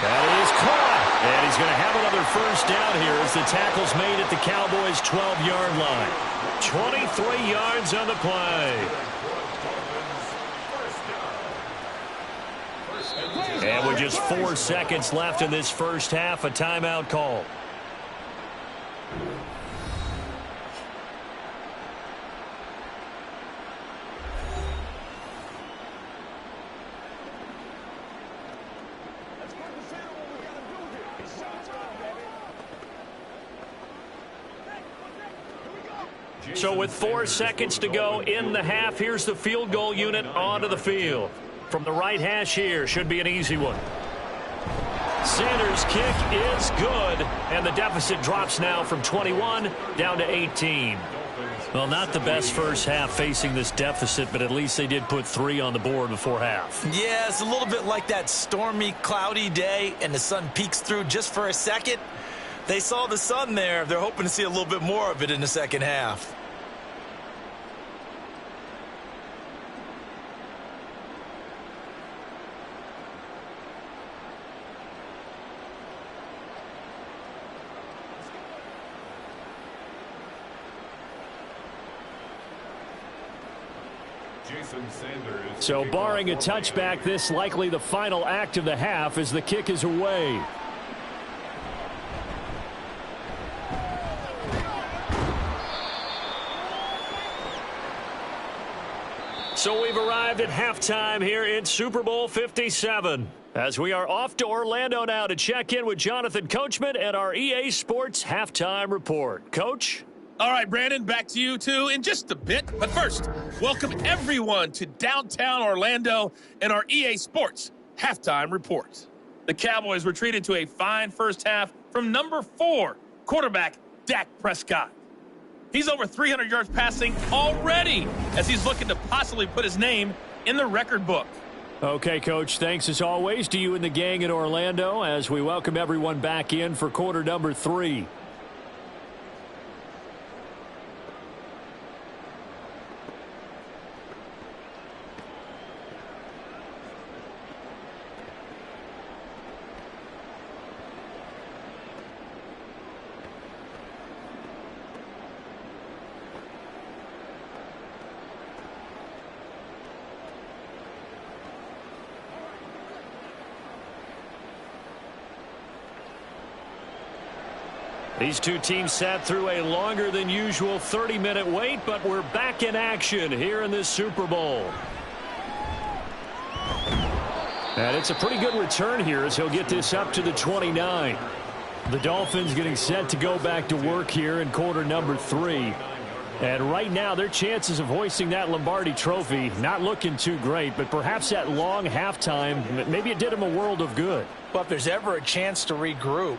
That is caught. And he's going to have another first down here as the tackle's made at the Cowboys' 12-yard line. 23 yards on the play. And with just 4 seconds left in this first half, a timeout call. So with 4 seconds to go in the half, here's the field goal unit onto the field. From the right hash here, should be an easy one. Sanders' kick is good, and the deficit drops now from 21 down to 18. Well, not the best first half facing this deficit, but at least they did put 3 on the board before half. Yeah, it's a little bit like that stormy, cloudy day, and the sun peeks through just for a second. They saw the sun there. They're hoping to see a little bit more of it in the second half. So barring a touchback, this likely the final act of the half as the kick is away. So we've arrived at halftime here in Super Bowl 57. As we are off to Orlando now to check in with Jonathan Coachman and our EA Sports halftime report. Coach? All right, Brandon, back to you two in just a bit. But first, welcome everyone to downtown Orlando and our EA Sports halftime report. The Cowboys were treated to a fine first half from number 4 quarterback Dak Prescott. He's over 300 yards passing already as he's looking to possibly put his name in the record book. Okay, Coach, thanks as always to you and the gang in Orlando as we welcome everyone back in for quarter number 3. These two teams sat through a longer than usual 30-minute wait, but we're back in action here in this Super Bowl. And it's a pretty good return here as he'll get this up to the 29. The Dolphins getting set to go back to work here in quarter number 3. And right now, their chances of hoisting that Lombardi trophy not looking too great, but perhaps that long halftime, maybe it did them a world of good. Well, if there's ever a chance to regroup,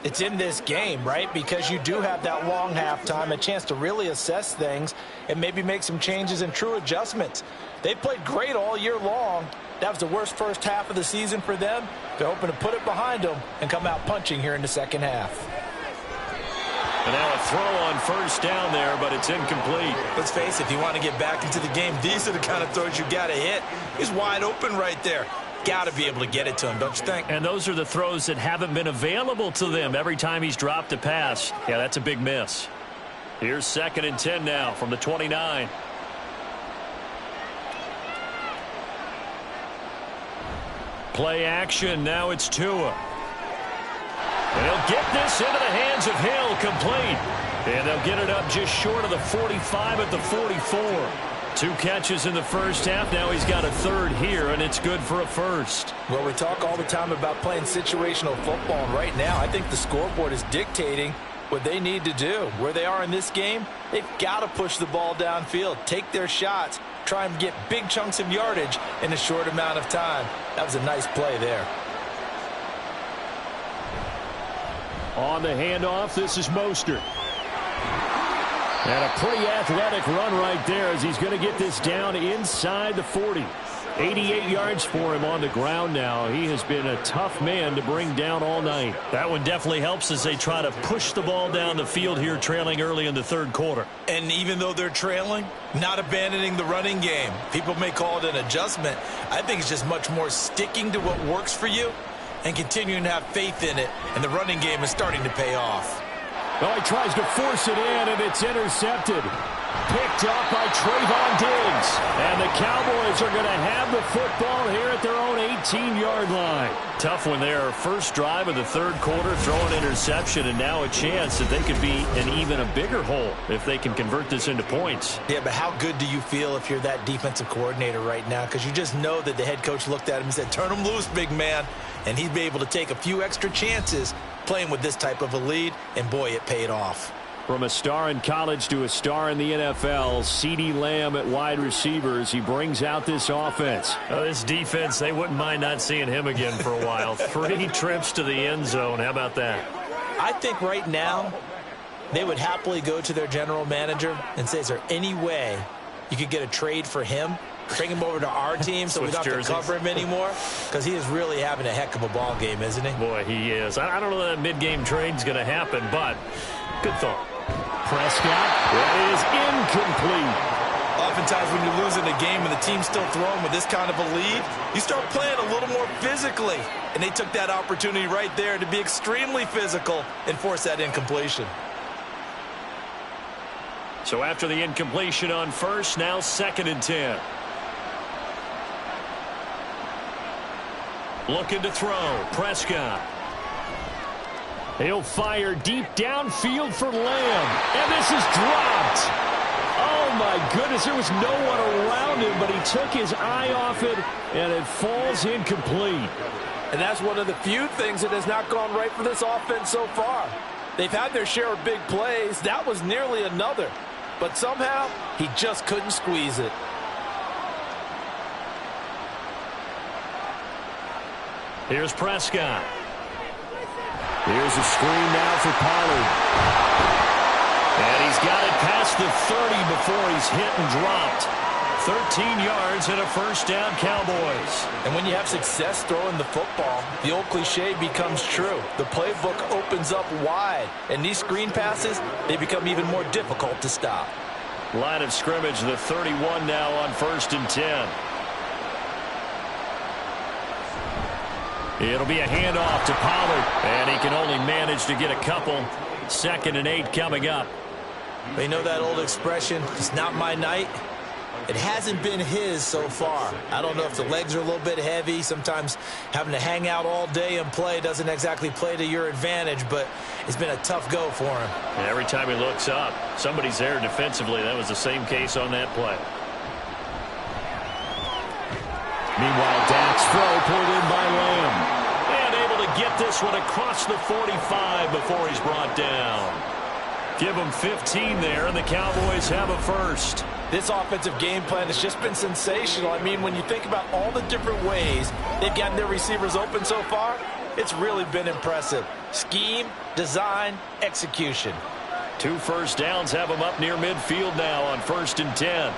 it's in this game, right? Because you do have that long halftime, a chance to really assess things and maybe make some changes and true adjustments. They played great all year long. That was the worst first half of the season for them. They're hoping to put it behind them and come out punching here in the second half. And now a throw on first down there, but it's incomplete. Let's face it, if you want to get back into the game, these are the kind of throws you got to hit. He's wide open right there. Got to be able to get it to him, don't you think? And those are the throws that haven't been available to them every time he's dropped a pass. Yeah, that's a big miss. Here's 2nd and 10 now from the 29. Play action. Now it's Tua. And he'll get this into the hands of Hill, complete. And they'll get it up just short of the 45 at the 44. 2 catches in the first half. Now he's got a third here, and it's good for a first. Well, we talk all the time about playing situational football, and right now I think the scoreboard is dictating what they need to do. Where they are in this game, they've got to push the ball downfield, take their shots, try and get big chunks of yardage in a short amount of time. That was a nice play there. On the handoff, this is Mostert. And a pretty athletic run right there as he's going to get this down inside the 40. 88 yards for him on the ground now. He has been a tough man to bring down all night. That one definitely helps as they try to push the ball down the field here, trailing early in the third quarter. And even though they're trailing, not abandoning the running game. People may call it an adjustment. I think it's just much more sticking to what works for you and continuing to have faith in it. And the running game is starting to pay off. Well, he tries to force it in, and it's intercepted. Picked up by Trayvon Diggs. And the Cowboys are going to have the football here at their own 18-yard line. Tough one there. First drive of the third quarter, throw an interception, and now a chance that they could be in even a bigger hole if they can convert this into points. Yeah, but how good do you feel if you're that defensive coordinator right now? Because you just know that the head coach looked at him and said, turn him loose, big man. And he'd be able to take a few extra chances playing with this type of a lead, and boy, it paid off. From a star in college to a star in the NFL, CeeDee Lamb at wide receivers. He brings out this offense. This defense, they wouldn't mind not seeing him again for a while. 3 trips to the end zone. How about that? I think right now they would happily go to their general manager and say, is there any way you could get a trade for him Bring him over to our team so we don't have to cover him anymore, because he is really having a heck of a ball game, isn't he? Boy, he is. I don't know that mid-game trade's going to happen, but good thought. Prescott, that is incomplete. Oftentimes when you're losing a game and the team's still throwing with this kind of a lead, you start playing a little more physically. And they took that opportunity right there to be extremely physical and force that incompletion. So after the incompletion on first, now 2nd and 10. Looking to throw. Prescott. He'll fire deep downfield for Lamb. And this is dropped. Oh, my goodness. There was no one around him, but he took his eye off it, and it falls incomplete. And that's one of the few things that has not gone right for this offense so far. They've had their share of big plays. That was nearly another. But somehow, he just couldn't squeeze it. Here's Prescott. Here's a screen now for Pollard. And he's got it past the 30 before he's hit and dropped. 13 yards and a first down, Cowboys. And when you have success throwing the football, the old cliche becomes true. The playbook opens up wide. And these screen passes, they become even more difficult to stop. Line of scrimmage, the 31 now on 1st and 10. It'll be a handoff to Pollard, and he can only manage to get a couple. 2nd and 8 coming up. But you know that old expression, it's not my night? It hasn't been his so far. I don't know if the legs are a little bit heavy. Sometimes having to hang out all day and play doesn't exactly play to your advantage, but it's been a tough go for him. And every time he looks up, somebody's there defensively. That was the same case on that play. Meanwhile, Dak's throw pulled in by Lamb. And able to get this one across the 45 before he's brought down. Give him 15 there, and the Cowboys have a first. This offensive game plan has just been sensational. I mean, when you think about all the different ways they've gotten their receivers open so far, it's really been impressive. Scheme, design, execution. 2 first downs have them up near midfield now on 1st and 10.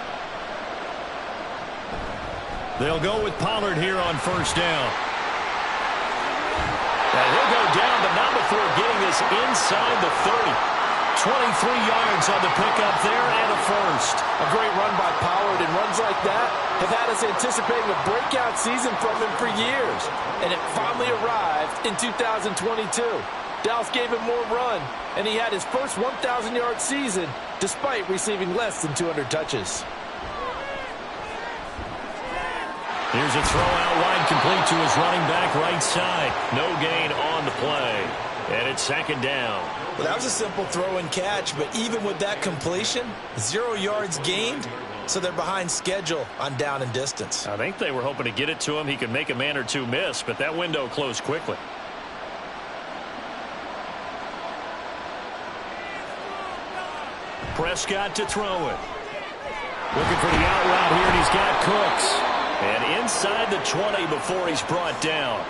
They'll go with Pollard here on 1st down. And he'll go down, but not before getting this inside the 30. 23 yards on the pickup there and a first. A great run by Pollard, and runs like that have had us anticipating a breakout season from him for years. And it finally arrived in 2022. Dallas gave him more run, and he had his first 1,000-yard season despite receiving less than 200 touches. Here's a throw out wide, complete to his running back right side. No gain on the play. And it's 2nd down. Well, that was a simple throw and catch, but even with that completion, 0 yards gained, so they're behind schedule on down and distance. I think they were hoping to get it to him. He could make a man or two miss, but that window closed quickly. Prescott to throw it. Looking for the out route here, and he's got Cooks. And inside the 20 before he's brought down.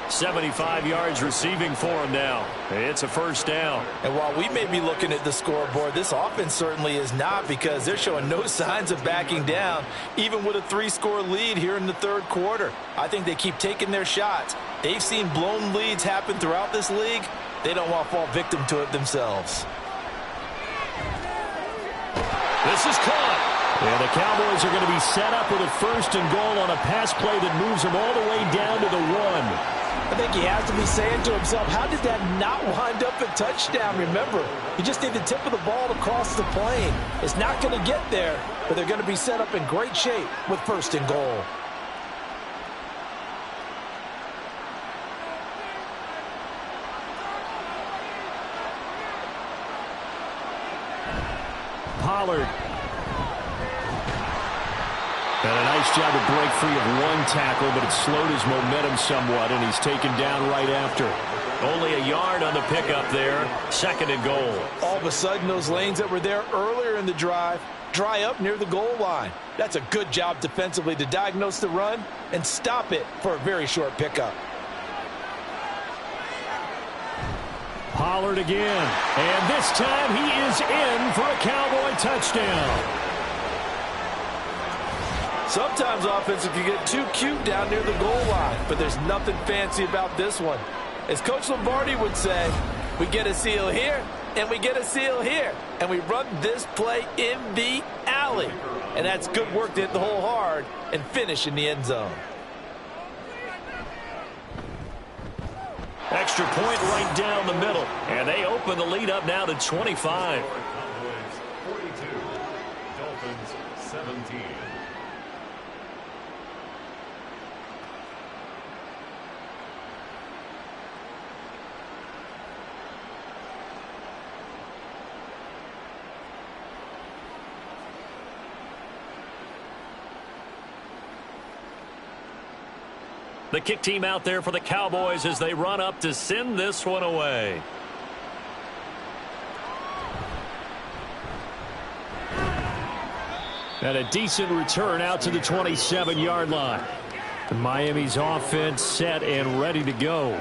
75 yards receiving for him now. It's a first down. And while we may be looking at the scoreboard, this offense certainly is not, because they're showing no signs of backing down, even with a 3-score lead here in the 3rd quarter. I think they keep taking their shots. They've seen blown leads happen throughout this league. They don't want to fall victim to it themselves. This is caught. And the Cowboys are going to be set up with a 1st and goal on a pass play that moves them all the way down to the 1. I think he has to be saying to himself, how did that not wind up a touchdown? Remember, you just need the tip of the ball to cross the plane. It's not going to get there, but they're going to be set up in great shape with 1st and goal. Pollard. And a nice job to break free of 1 tackle, but it slowed his momentum somewhat, and he's taken down right after. Only a yard on the pickup there. 2nd and goal. All of a sudden, those lanes that were there earlier in the drive dry up near the goal line. That's a good job defensively to diagnose the run and stop it for a very short pickup. Pollard again. And this time he is in for a Cowboy touchdown. Sometimes offenses can get too cute down near the goal line, but there's nothing fancy about this one. As Coach Lombardi would say, we get a seal here, and we get a seal here, and we run this play in the alley. And that's good work to hit the hole hard and finish in the end zone. Extra point right down the middle, and they open the lead up now to 25. Cowboys 42, Dolphins 17. The kick team out there for the Cowboys as they run up to send this one away. And a decent return out to the 27-yard line. Miami's offense set and ready to go.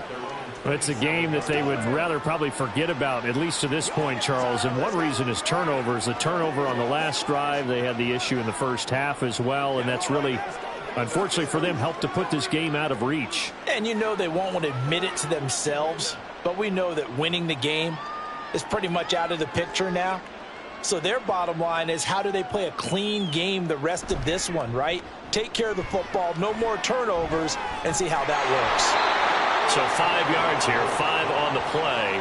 It's a game that they would rather probably forget about, at least to this point, Charles. And one reason is turnovers. The turnover on the last drive, they had the issue in the first half as well, and that's really, unfortunately for them, helped to put this game out of reach. And you know they won't want to admit it to themselves, but we know that winning the game is pretty much out of the picture now. So their bottom line is, how do they play a clean game the rest of this one, right? Take care of the football, no more turnovers, and see how that works. So 5 yards here, 5 on the play,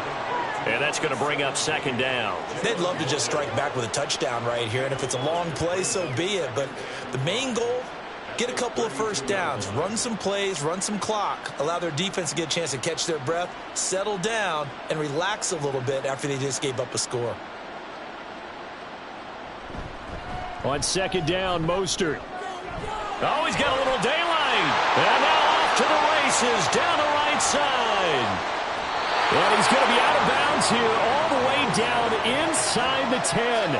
and that's going to bring up second down. They'd love to just strike back with a touchdown right here, and if it's a long play, so be it. But the main goal, get a couple of first downs, run some plays, run some clock, allow their defense to get a chance to catch their breath, settle down, and relax a little bit after they just gave up a score. On second down, Mostert. Oh, he's got a little daylight. And now off to the races down the right side. And he's going to be out of bounds here all the way down inside the 10.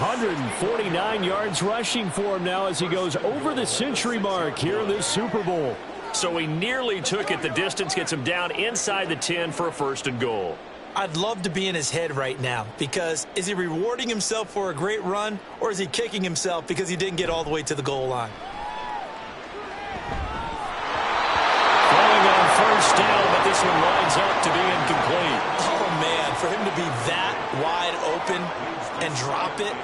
149 yards rushing for him now as he goes over the century mark here in this Super Bowl. So he nearly took it the distance, gets him down inside the 10 for a first and goal. I'd love to be in his head right now, because is he rewarding himself for a great run, or is he kicking himself because he didn't get all the way to the goal line? Throwing on first down, but this one winds up to be incomplete. Oh, man, for him to be that wide open and drop it.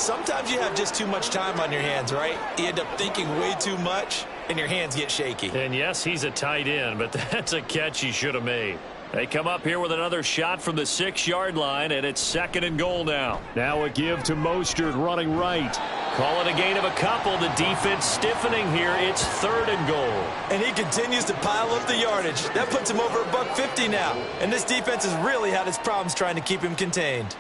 Sometimes you have just too much time on your hands, right? You end up thinking way too much, and your hands get shaky. And yes, he's a tight end, but that's a catch he should have made. They come up here with another shot from the 6-yard line, and it's second and goal now. Now a give to Mostert running right. Call it a gain of a couple. The defense stiffening here. It's third and goal. And he continues to pile up the yardage. That puts him over $150 now. And this defense has really had its problems trying to keep him contained.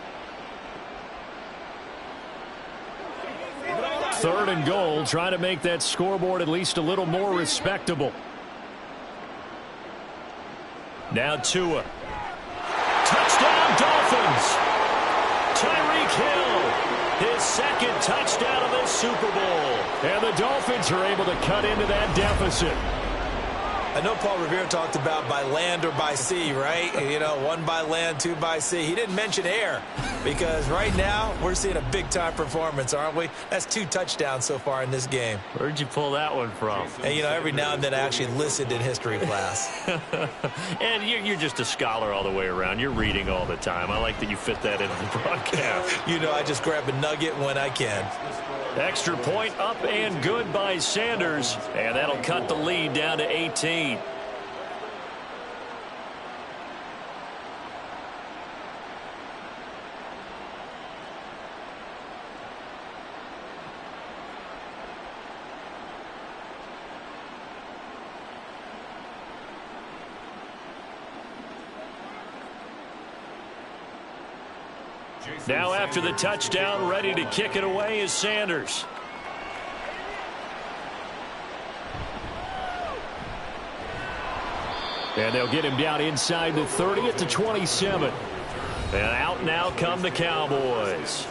Third and goal, trying to make that scoreboard at least a little more respectable. Now Tua. Touchdown, Dolphins. Tyreek Hill, his second touchdown of the Super Bowl. And the Dolphins are able to cut into that deficit. I know Paul Revere talked about by land or by sea, right? You know, 1 by land, 2 by sea. He didn't mention air, because right now we're seeing a big-time performance, aren't we? That's 2 touchdowns so far in this game. Where'd you pull that one from? And, you know, every now and then I actually listened in history class. And you're just a scholar all the way around. You're reading all the time. I like that you fit that into the broadcast. You know, I just grab a nugget when I can. Extra point up and good by Sanders. And that'll cut the lead down to 18. Now after the touchdown, ready to kick it away is Sanders. And they'll get him down inside the 30 at the 27. And out now come the Cowboys.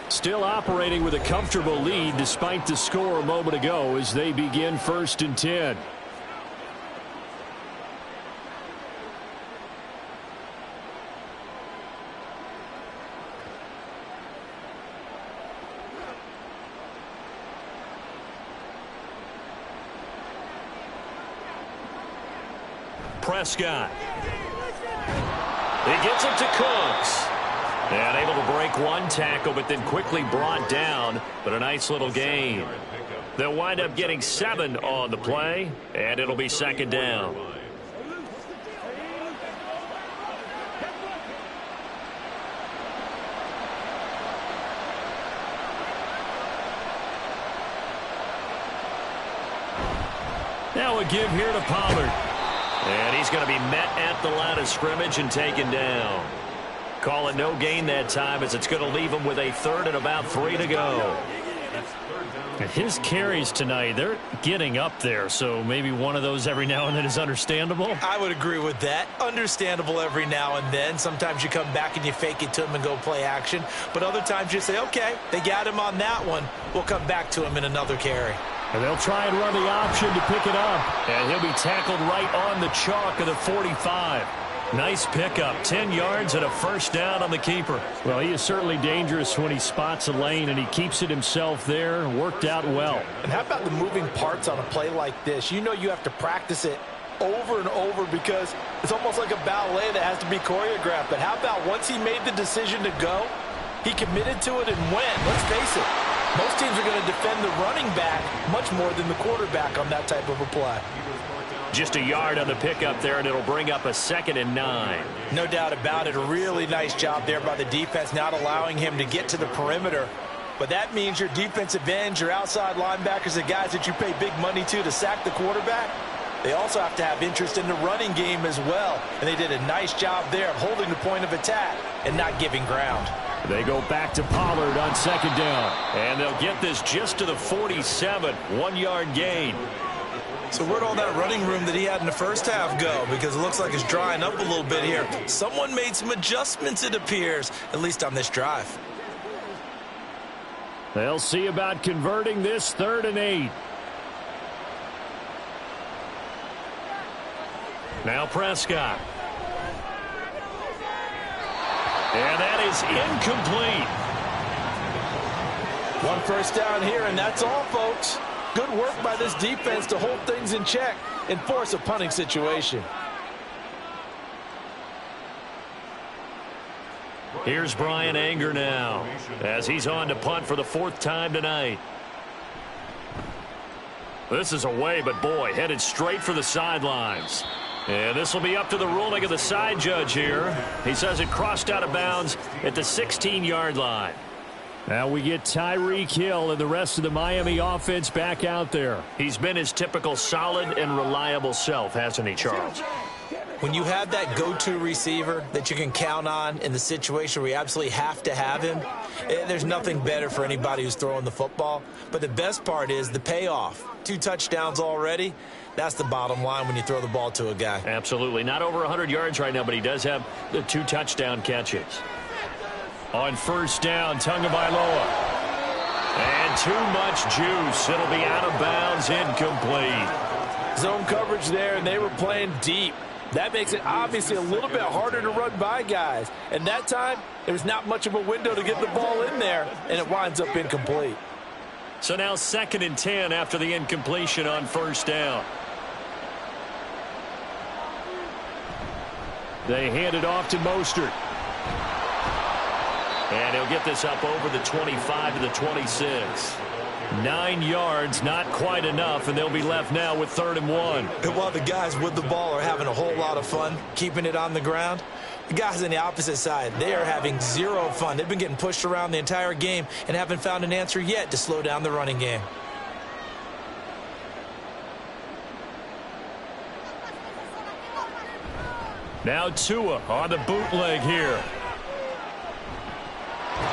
Still operating with a comfortable lead despite the score a moment ago as they begin first and 10. Prescott. He gets it to Cooks. And able to break one tackle, but then quickly brought down. But a nice little gain. They'll wind up getting 7 on the play, and it'll be second down. Now a give here to Pollard. And he's going to be met at the line of scrimmage and taken down. Call it no gain that time, as it's going to leave him with a third and about 3 to go. His carries tonight, they're getting up there, so maybe one of those every now and then is understandable. I would agree with that. Understandable every now and then. Sometimes you come back and you fake it to him and go play action. But other times you say, okay, they got him on that one. We'll come back to him in another carry. And they'll try and run the option to pick it up. And he'll be tackled right on the chalk of the 45. Nice pickup, 10 yards and a first down on the keeper. Well, he is certainly dangerous when he spots a lane, and he keeps it himself there. Worked out well. And how about the moving parts on a play like this? You know you have to practice it over and over because it's almost like a ballet that has to be choreographed. But how about once he made the decision to go, he committed to it and went. Let's face it, most teams are going to defend the running back much more than the quarterback on that type of a play. Just a yard on the pickup there, and it'll bring up a 2nd and 9. No doubt about it. A really nice job there by the defense, not allowing him to get to the perimeter. But that means your defensive ends, your outside linebackers, the guys that you pay big money to sack the quarterback, they also have to have interest in the running game as well. And they did a nice job there of holding the point of attack and not giving ground. They go back to Pollard on 2nd down. And they'll get this just to the 47, 1-yard gain. So where'd all that running room that he had in the first half go? Because it looks like it's drying up a little bit here. Someone made some adjustments, it appears, at least on this drive. They'll see about converting this 3rd and 8. Now Prescott. And that is incomplete. One first down here, and that's all, folks. Good work by this defense to hold things in check and force a punting situation. Here's Brian Anger now as he's on to punt for the 4th time tonight. This is away, but boy, headed straight for the sidelines. And this will be up to the ruling of the side judge here. He says it crossed out of bounds at the 16-yard line. Now we get Tyreek Hill and the rest of the Miami offense back out there. He's been his typical solid and reliable self, hasn't he, Charles? When you have that go-to receiver that you can count on in the situation where you absolutely have to have him, there's nothing better for anybody who's throwing the football. But the best part is the payoff. 2 touchdowns already. That's the bottom line when you throw the ball to a guy. Absolutely. Not over 100 yards right now, but he does have the 2 touchdown catches. On 1st down, Tagovailoa. And too much juice. It'll be out of bounds, incomplete. Zone coverage there, and they were playing deep. That makes it obviously a little bit harder to run by guys. And that time, there was not much of a window to get the ball in there, and it winds up incomplete. So now 2nd and 10 after the incompletion on 1st down. They hand it off to Mostert. And he'll get this up over the 25 to the 26. 9 yards, not quite enough, and they'll be left now with 3rd and 1. And while the guys with the ball are having a whole lot of fun keeping it on the ground, the guys on the opposite side, they are having zero fun. They've been getting pushed around the entire game and haven't found an answer yet to slow down the running game. Now Tua on the bootleg here.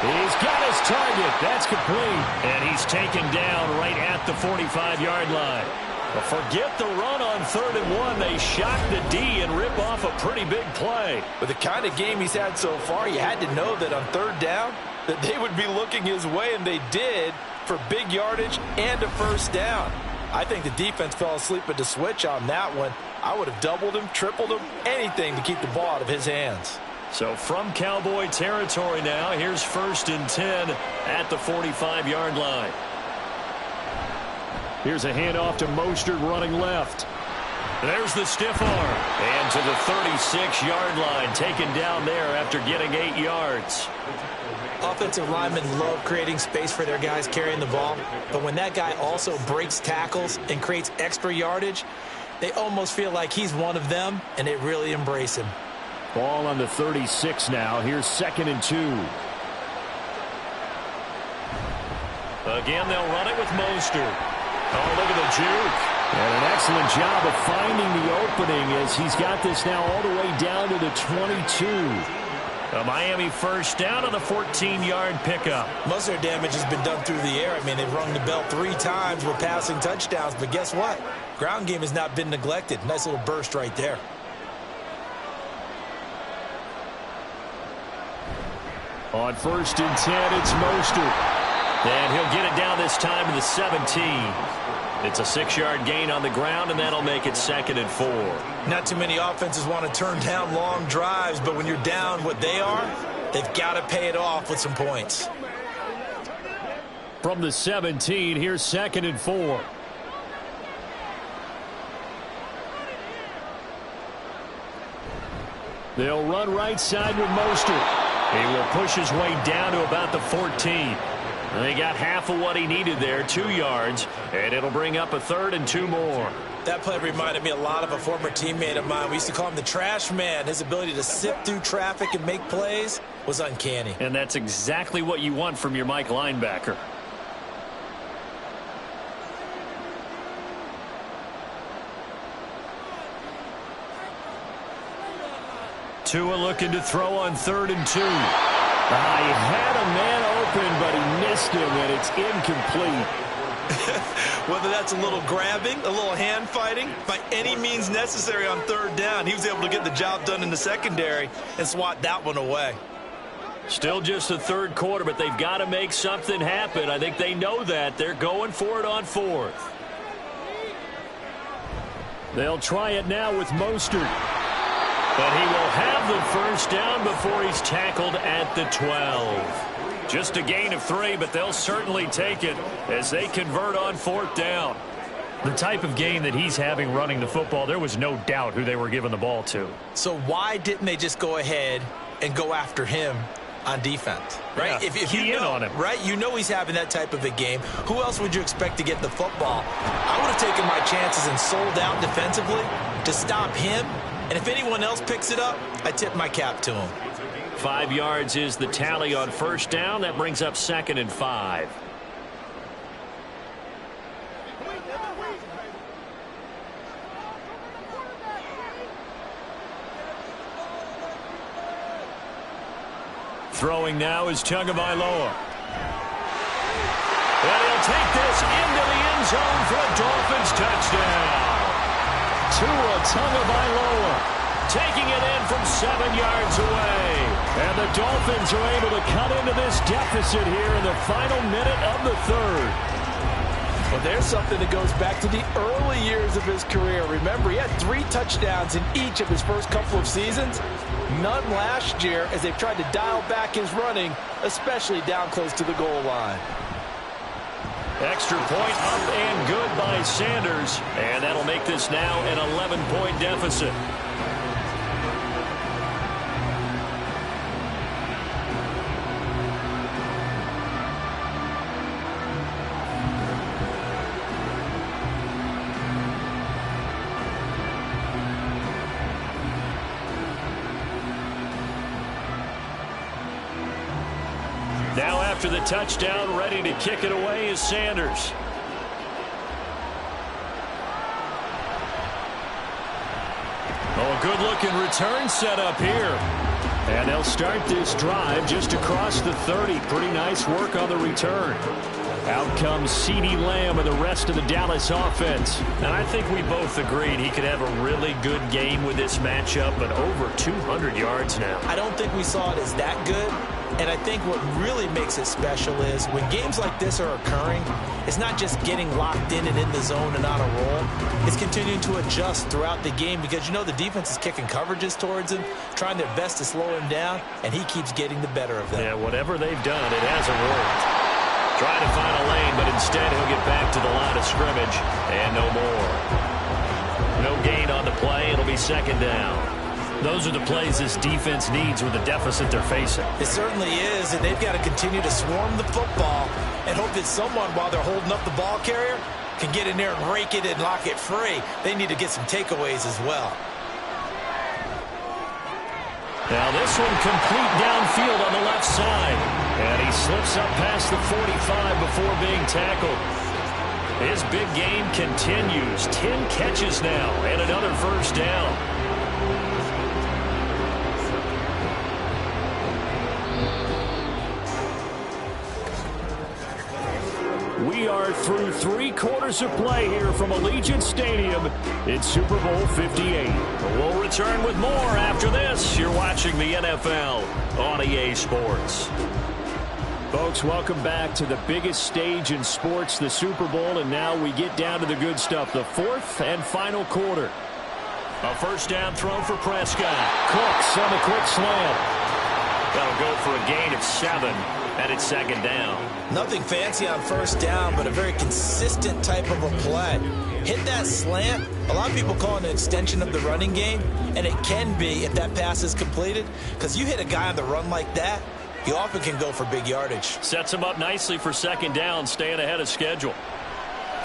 He's got his target. That's complete. And he's taken down right at the 45-yard line. But forget the run on 3rd and 1. They shock the D and rip off a pretty big play. With the kind of game he's had so far, you had to know that on 3rd down that they would be looking his way, and they did, for big yardage and a 1st down. I think the defense fell asleep at the switch on that one. I would have doubled him, tripled him, anything to keep the ball out of his hands. So from Cowboy territory now, here's 1st and 10 at the 45-yard line. Here's a handoff to Mostert running left. There's the stiff arm. And to the 36-yard line, taken down there after getting 8 yards. Offensive linemen love creating space for their guys carrying the ball, but when that guy also breaks tackles and creates extra yardage, they almost feel like he's one of them, and they really embrace him. Ball on the 36 now. Here's 2nd and 2. Again, they'll run it with Mostert. Oh, look at the juke. And an excellent job of finding the opening as he's got this now all the way down to the 22. A Miami first down on the 14-yard pickup. Most of their damage has been done through the air. I mean, they've rung the bell 3 times with passing touchdowns, but guess what? Ground game has not been neglected. Nice little burst right there. On 1st and 10, it's Mostert. And he'll get it down this time to the 17. It's a 6-yard gain on the ground, and that'll make it 2nd and 4. Not too many offenses want to turn down long drives, but when you're down what they are, they've got to pay it off with some points. From the 17, here's 2nd and 4. They'll run right side with Mostert. He will push his way down to about the 14. They got half of what he needed there, 2 yards, and it'll bring up a 3rd and 2 more. That play reminded me a lot of a former teammate of mine. We used to call him the trash man. His ability to sift through traffic and make plays was uncanny. And that's exactly what you want from your Mike linebacker. Tua looking to throw on 3rd and 2. He had a man open, but he missed him, and it's incomplete. Whether that's a little grabbing, a little hand fighting, by any means necessary on 3rd down, he was able to get the job done in the secondary and swat that one away. Still just the 3rd quarter, but they've got to make something happen. I think they know that. They're going for it on 4th. They'll try it now with Mostert. But he will have the first down before he's tackled at the 12. Just a gain of 3, but they'll certainly take it as they convert on 4th down. The type of game that he's having running the football, there was no doubt who they were giving the ball to. So why didn't they just go ahead and go after him on defense? Right? Yeah, if you know, on him. Right? You know he's having that type of a game. Who else would you expect to get the football? I would have taken my chances and sold out defensively to stop him. And if anyone else picks it up, I tip my cap to him. 5 yards is the tally on 1st down. That brings up 2nd and 5. Throwing now is Tagovailoa. And he'll take this into the end zone for a Dolphins touchdown. Tua Tagovailoa taking it in from 7 yards away. And the Dolphins are able to cut into this deficit here in the final minute of the 3rd. Well, there's something that goes back to the early years of his career. Remember, he had 3 touchdowns in each of his first couple of seasons. None last year as they've tried to dial back his running, especially down close to the goal line. Extra point up and good by Sanders. And that'll make this now an 11-point deficit. Now after the touchdown, ready to kick it away is Sanders. Oh, a good-looking return set up here. And they'll start this drive just across the 30. Pretty nice work on the return. Out comes CeeDee Lamb and the rest of the Dallas offense. And I think we both agreed he could have a really good game with this matchup, but over 200 yards now. I don't think we saw it as that good. And I think what really makes it special is when games like this are occurring, it's not just getting locked in and in the zone and on a roll. It's continuing to adjust throughout the game because, you know, the defense is kicking coverages towards him, trying their best to slow him down, and he keeps getting the better of them. Yeah, whatever they've done, it hasn't worked. Trying to find a lane, but instead he'll get back to the line of scrimmage and no more. No gain on the play. It'll be second down. Those are the plays this defense needs with the deficit they're facing. It certainly is, and they've got to continue to swarm the football and hope that someone, while they're holding up the ball carrier, can get in there and rake it and lock it free. They need to get some takeaways as well. Now this one complete downfield on the left side. And he slips up past the 45 before being tackled. His big game continues. 10 catches now and another first down. We are through 3 quarters of play here from Allegiant Stadium in Super Bowl 58. We'll return with more after this. You're watching the NFL on EA Sports. Folks, welcome back to the biggest stage in sports, the Super Bowl, and now we get down to the good stuff, the 4th and final quarter. A first down throw for Prescott. Cooks on the quick slant. That'll go for a gain of 7, and it's second down. Nothing fancy on first down, but a very consistent type of a play. Hit that slant. A lot of people call it an extension of the running game, and it can be if that pass is completed, because you hit a guy on the run like that, you often can go for big yardage. Sets him up nicely for second down, staying ahead of schedule.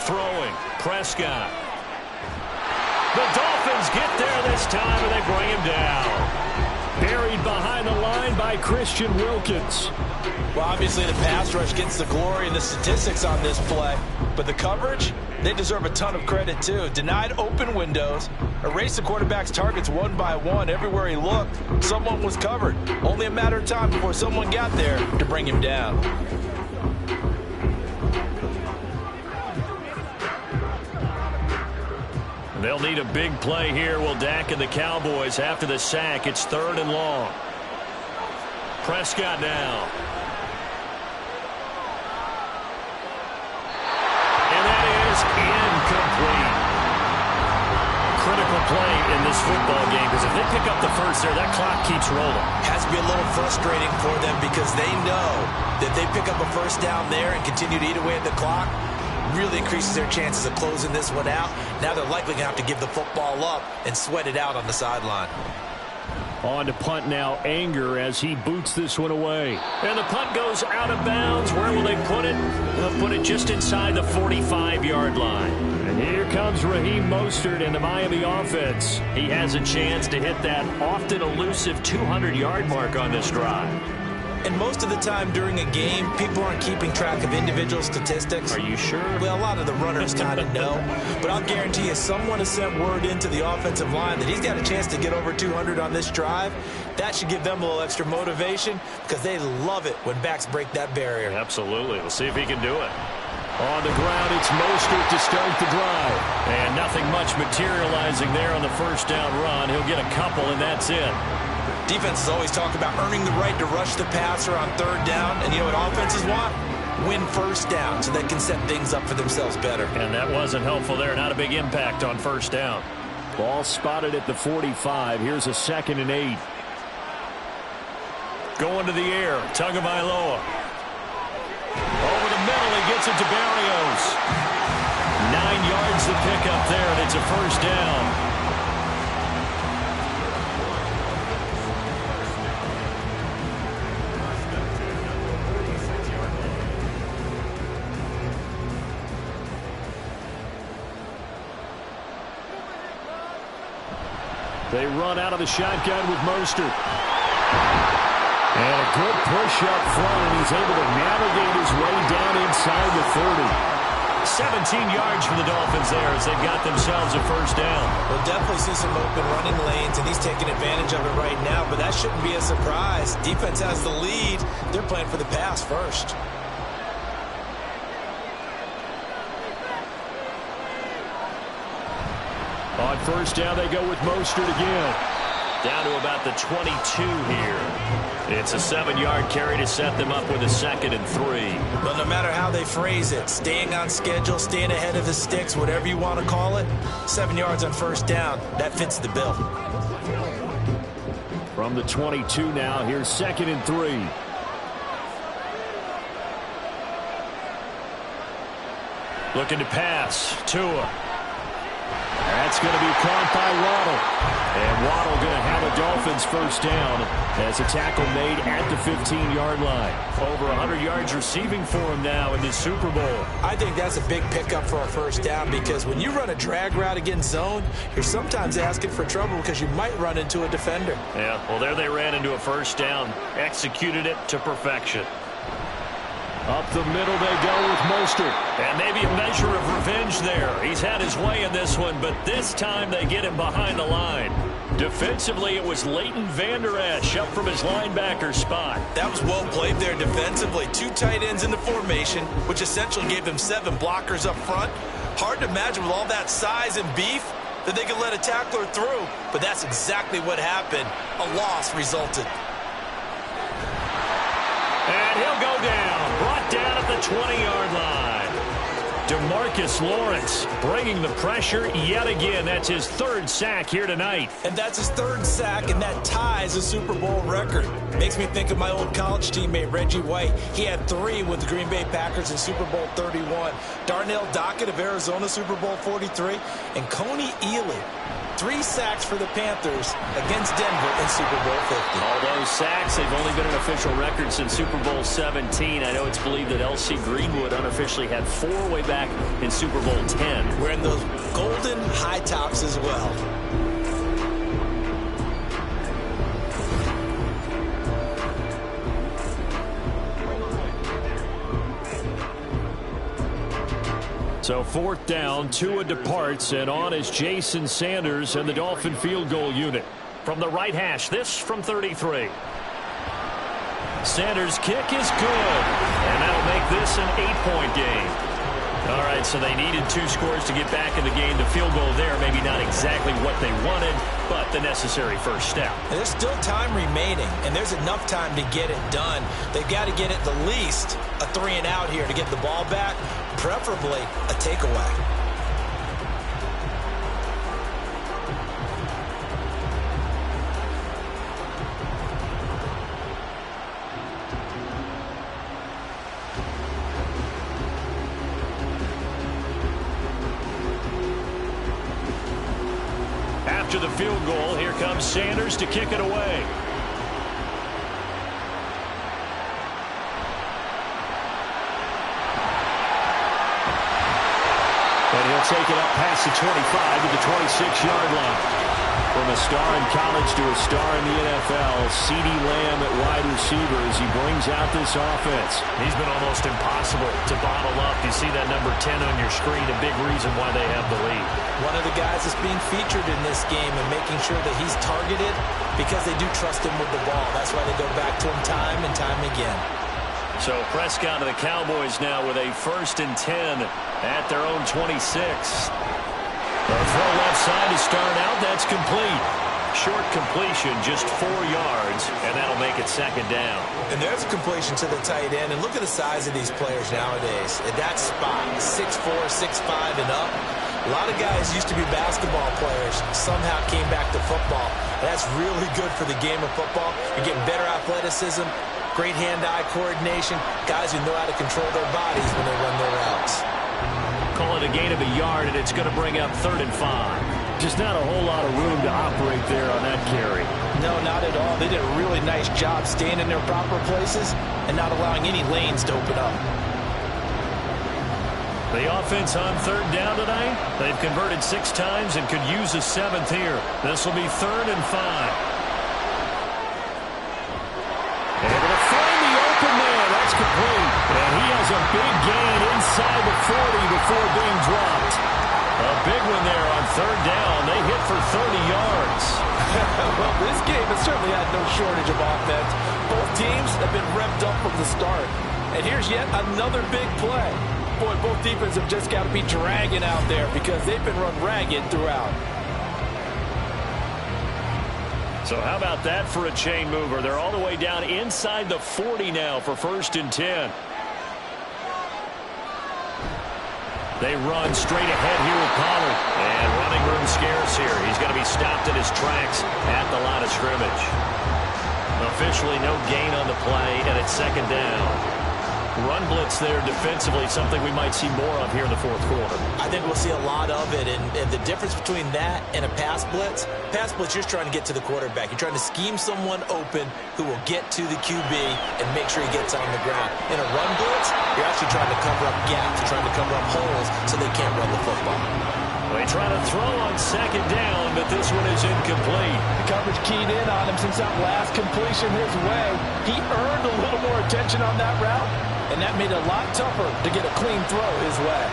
Throwing, Prescott. The Dolphins get there this time, and they bring him down. Buried behind the line by Christian Wilkins. Well, obviously the pass rush gets the glory and the statistics on this play, but the coverage, they deserve a ton of credit too. Denied open windows, erased the quarterback's targets one by one. Everywhere he looked, someone was covered. Only a matter of time before someone got there to bring him down. They'll need a big play here, will Dak and the Cowboys. After the sack, it's 3rd and long. Prescott now. And that is incomplete. Critical play in this football game, because if they pick up the first there, that clock keeps rolling. Has to be a little frustrating for them because they know that they pick up a first down there and continue to eat away at the clock, really increases their chances of closing this one out. Now they're likely going to have to give the football up and sweat it out on the sideline. On to punt now, Anger, as he boots this one away. And the punt goes out of bounds. Where will they put it? They'll put it just inside the 45-yard line. And here comes Raheem Mostert and the Miami offense. He has a chance to hit that often elusive 200-yard mark on this drive. And most of the time during a game, people aren't keeping track of individual statistics. Are you sure? Well, a lot of the runners kind of know. But I'll guarantee you, someone has sent word into the offensive line that he's got a chance to get over 200 on this drive. That should give them a little extra motivation because they love it when backs break that barrier. Absolutely. We'll see if he can do it. On the ground, it's Mostert to start the drive. And nothing much materializing there on the first down run. He'll get a couple, and that's it. Defenses always talk about earning the right to rush the passer on 3rd down. And you know what offenses want? Win first down so they can set things up for themselves better. And that wasn't helpful there. Not a big impact on first down. Ball spotted at the 45. Here's a 2nd and 8. Going to the air. Tagovailoa. Over the middle. He gets it to Barrios. 9 yards to pick up there, and it's a first down. They run out of the shotgun with Mostert. And a good push up front, and he's able to navigate his way down inside the 30. 17 yards for the Dolphins there as they've got themselves a first down. We'll definitely see some open running lanes, and he's taking advantage of it right now, but that shouldn't be a surprise. Defense has the lead. They're playing for the pass first. On first down, they go with Mostert again. Down to about the 22 here. It's a 7-yard carry to set them up with a 2nd and 3. But no matter how they phrase it, staying on schedule, staying ahead of the sticks, whatever you want to call it, 7 yards on first down, that fits the bill. From the 22 now, here's 2nd and 3. Looking to pass. Tua. That's going to be caught by Waddle. And Waddle going to have a Dolphins first down as a tackle made at the 15-yard line. Over 100 yards receiving for him now in this Super Bowl. I think that's a big pickup for a first down because when you run a drag route against zone, you're sometimes asking for trouble because you might run into a defender. Yeah, well, there they ran into a first down. Executed it to perfection. Up the middle they go with Mostert. And maybe a measure of revenge there. He's had his way in this one, but this time they get him behind the line. Defensively, it was Leighton Vander Esch up from his linebacker spot. That was well played there defensively. 2 tight ends in the formation, which essentially gave them 7 blockers up front. Hard to imagine with all that size and beef that they could let a tackler through, but that's exactly what happened. A loss resulted. And he'll go down, brought down at the 20-yard line. DeMarcus Lawrence bringing the pressure yet again. That's his 3rd sack here tonight. And that's his 3rd sack, and that ties a Super Bowl record. Makes me think of my old college teammate, Reggie White. He had 3 with the Green Bay Packers in Super Bowl 31. Darnell Dockett of Arizona, Super Bowl 43. And Coney Ealy, 3 sacks for the Panthers against Denver in Super Bowl 50. All those sacks, they've only been an official record since Super Bowl 17. I know it's believed that L.C. Greenwood unofficially had 4 way back in Super Bowl 10. Wearing those golden high tops as well. So 4th down, Tua departs, and on is Jason Sanders and the Dolphin field goal unit. From the right hash, this from 33. Sanders' kick is good, and that'll make this an 8-point game. All right, so they needed 2 scores to get back in the game. The field goal there, maybe not exactly what they wanted, but the necessary first step. And there's still time remaining, and there's enough time to get it done. They've got to get at the least a 3 and out here to get the ball back, preferably a takeaway. After the field goal, here comes Sanders to kick it away. And he'll take it up past the 25 to the 26-yard line. From a star in college to a star in the NFL, CeeDee Lamb at wide receiver as he brings out this offense. He's been almost impossible to bottle up. You see that number 10 on your screen, a big reason why they have the lead. One of the guys that's being featured in this game and making sure that he's targeted because they do trust him with the ball. That's why they go back to him time and time again. So Prescott of the Cowboys now with a 1st and 10 at their own 26. The throw left side to start out. That's complete. Short completion, just 4 yards, and that'll make it 2nd down. And there's a completion to the tight end. And look at the size of these players nowadays. At that spot, 6'4", 6'5", and up. A lot of guys used to be basketball players, somehow came back to football. And that's really good for the game of football. You're getting better athleticism, great hand-eye coordination, guys who know how to control their bodies when they run their routes. Call it a gain of a yard, and it's going to bring up 3rd and 5. Just not a whole lot of room to operate there on that carry. No, not at all. They did a really nice job staying in their proper places and not allowing any lanes to open up. The offense on 3rd down tonight, they've converted 6 times and could use a 7th here. This will be 3rd and 5. Able to find the open man. That's complete. And he has a big gain inside the 40 before being dropped. A big one there on 3rd down. They hit for 30 yards. Well, this game has certainly had no shortage of offense. Both teams have been revved up from the start. And here's yet another big play. Boy, both defenses have just got to be dragging out there because they've been run ragged throughout. So how about that for a chain mover? They're all the way down inside the 40 now for 1st and 10. They run straight ahead here with Pollard. And running room scarce here. He's going to be stopped in his tracks at the line of scrimmage. Officially no gain on the play, and it's 2nd down. Run blitz there defensively, something we might see more of here in the fourth quarter. I think we'll see a lot of it, and the difference between that and a pass blitz, you're just trying to get to the quarterback. You're trying to scheme someone open who will get to the QB and make sure he gets on the ground. In a run blitz, you're actually trying to cover up gaps, you're trying to cover up holes so they can't run the football. They try to throw on second down, but this one is incomplete. The coverage keyed in on him since that last completion his way. He earned a little more attention on that route, and that made it a lot tougher to get a clean throw his way.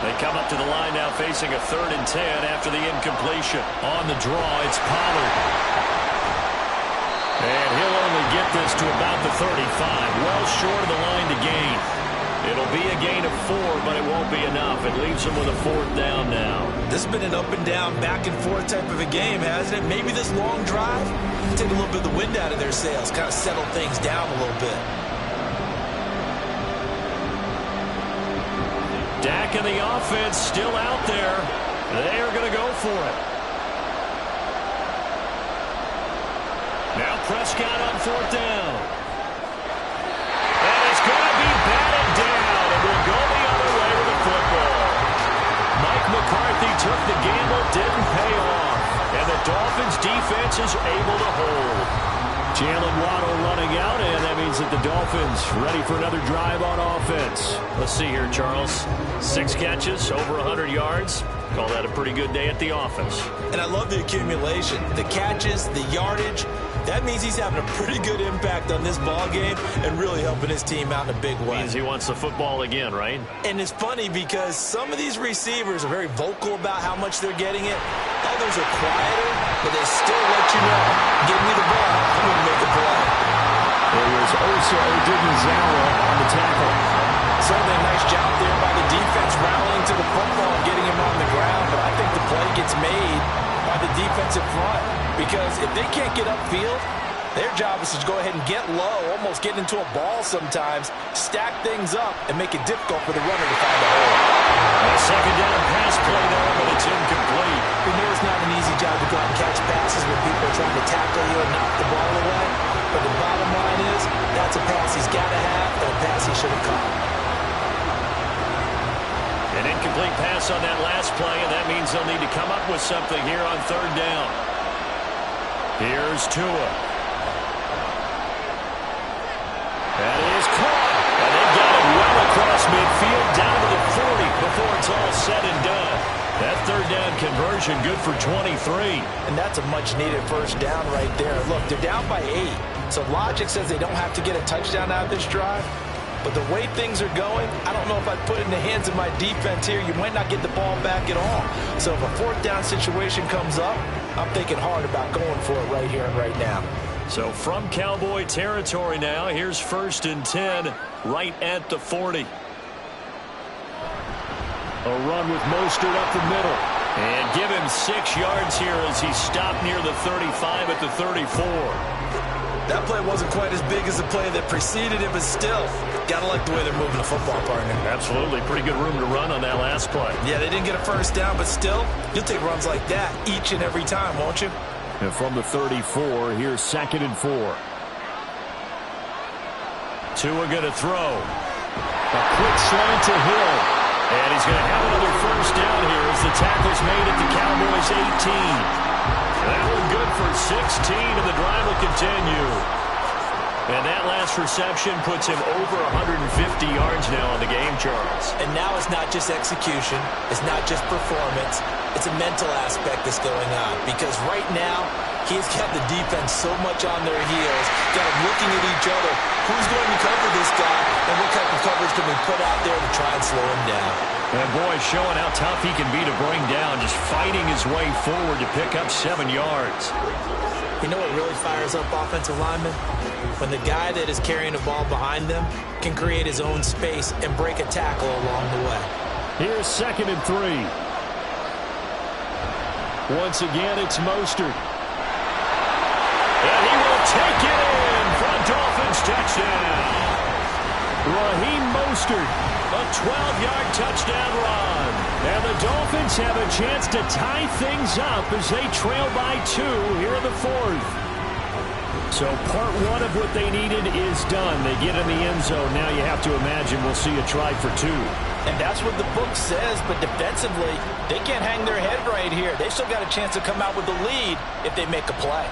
They come up to the line now facing a 3rd and 10 after the incompletion. On the draw, it's Pollard. And he'll only get this to about the 35, well short of the line to gain. It'll be a gain of 4, but it won't be enough. It leaves them with a 4th down now. This has been an up and down, back and forth type of a game, hasn't it? Maybe this long drive can take a little bit of the wind out of their sails, kind of settle things down a little bit. Dak and the offense still out there. They are going to go for it. Now Prescott on 4th down. And it's going to be batted down, and we'll go the other way with the football. Mike McCarthy took the gamble, didn't pay off. And the Dolphins defense is able to hold. Jalen Waddle running out, and that means that the Dolphins ready for another drive on offense. Let's see here, Charles. 6 catches, over 100 yards. Call that a pretty good day at the office. And I love the accumulation. The catches, the yardage. That means he's having a pretty good impact on this ball game and really helping his team out in a big way. Means he wants the football again, right? And it's funny because some of these receivers are very vocal about how much they're getting it. Others are quieter, but they still let you know, give me the ball, I'm going to make a play. There was Osa Odighizuwa on the tackle. Certainly a nice job there by the defense rallying to the football and getting him on the ground, but I think the play gets made by the defensive front because if they can't get upfield, their job is to go ahead and get low, almost get into a ball sometimes, stack things up, and make it difficult for the runner to find a hole. A second down pass play there, but it's incomplete. We know it's not an easy job to go out and catch passes when people are trying to tackle you and knock the ball away, but the bottom line is that's a pass he's got to have and a pass he should have caught. An incomplete pass on that last play, and that means they'll need to come up with something here on 3rd down. Here's Tua. That is caught, and they've got it well across midfield, down to the 40 before it's all said and done. That 3rd down conversion good for 23. And that's a much-needed 1st down right there. Look, they're down by 8, so logic says they don't have to get a touchdown out of this drive. But the way things are going, I don't know if I'd put it in the hands of my defense here. You might not get the ball back at all. So if a 4th down situation comes up, I'm thinking hard about going for it right here and right now. So from Cowboy territory now, here's 1st and 10 right at the 40. A run with Mostert up the middle. And give him 6 yards here as he stopped near the 35 at the 34. That play wasn't quite as big as the play that preceded it, but still, gotta like the way they're moving the football, partner. Absolutely. Pretty good room to run on that last play. Yeah, they didn't get a 1st down, but still, you'll take runs like that each and every time, won't you? And from the 34, here's 2nd and 4. Tua going to throw. A quick slant to Hill. And he's going to have another 1st down here as the tackle's made at the Cowboys 18. That one good for 16, and the drive will continue. And that last reception puts him over 150 yards now on the game, Charles. And now it's not just execution. It's not just performance. It's a mental aspect that's going on. Because right now, he's got the defense so much on their heels, got them looking at each other. Who's going to cover this guy, and what type of coverage can we put out there to try and slow him down? And boy, showing how tough he can be to bring down, just fighting his way forward to pick up 7 yards. You know what really fires up offensive linemen? When the guy that is carrying the ball behind them can create his own space and break a tackle along the way. Here's 2nd and 3. Once again, it's Mostert. And he will take it in for a Dolphins touchdown. Raheem Mostert, a 12-yard touchdown run. And the Dolphins have a chance to tie things up as they trail by 2 here in the 4th. So part one of what they needed is done. They get in the end zone. Now you have to imagine we'll see a try for two. And that's what the book says, but defensively, they can't hang their head right here. They still got a chance to come out with the lead if they make a play.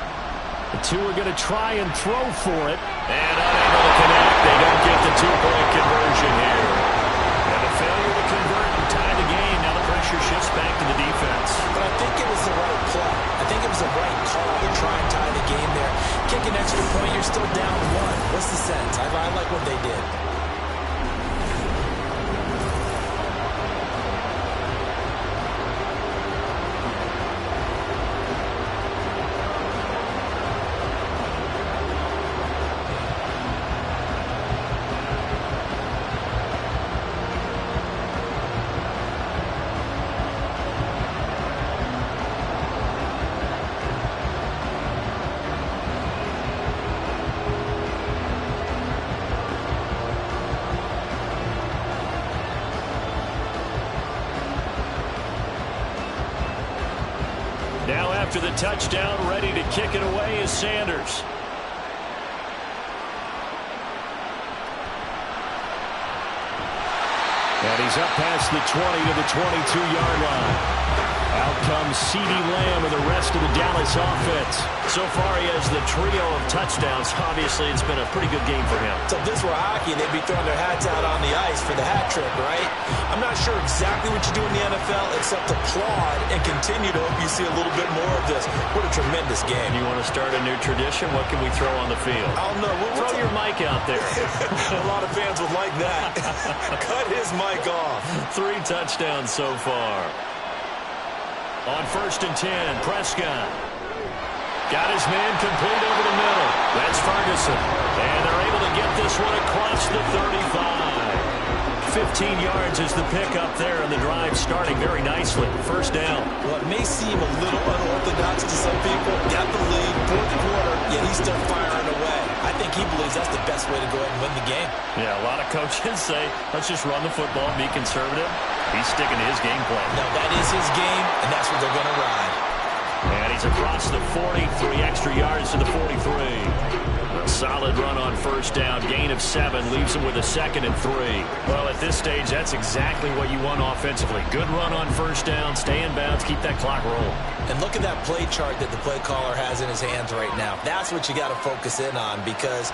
The two are going to try and throw for it. And unable to connect. They don't get the two-point conversion here. And a failure to convert and tie the game. Now the pressure shifts back to the defense. But I think it was the right play. I think it was the right call to try and tie the game there. Kick an extra point, you're still down one. What's the sense? I like what they did. Now after the touchdown, ready to kick it away is Sanders. And he's up past the 20 to the 22-yard line. Out comes CeeDee Lamb and the rest of the Dallas offense. So far, he has the trio of touchdowns. Obviously, it's been a pretty good game for him. So if this were hockey, they'd be throwing their hats out on the ice for the hat trick, right? I'm not sure exactly what you do in the NFL except applaud and continue to hope you see a little bit more of this. What a tremendous game. You want to start a new tradition? What can we throw on the field? I don't know. Throw your mic out there. A lot of fans would like that. Cut his mic off. 3 touchdowns so far. On 1st and 10, Prescott. Got his man complete over the middle. That's Ferguson. And they're able to get this one across the 35. 15 yards is the pickup there, and the drive starting very nicely. First down. Well, it may seem a little unorthodox to some people. Got the lead, 4th quarter, yet he's still firing away. I think he believes that's the best way to go ahead and win the game. Yeah, a lot of coaches say, let's just run the football, be conservative. He's sticking to his game plan. No, that is his game, and that's what they're going to ride. And he's across the 40, 3 extra yards to the 43. A solid run on first down, gain of 7, leaves him with a 2nd and 3. Well, at this stage, that's exactly what you want offensively. Good run on first down, stay in bounds, keep that clock rolling. And look at that play chart that the play caller has in his hands right now. That's what you got to focus in on, because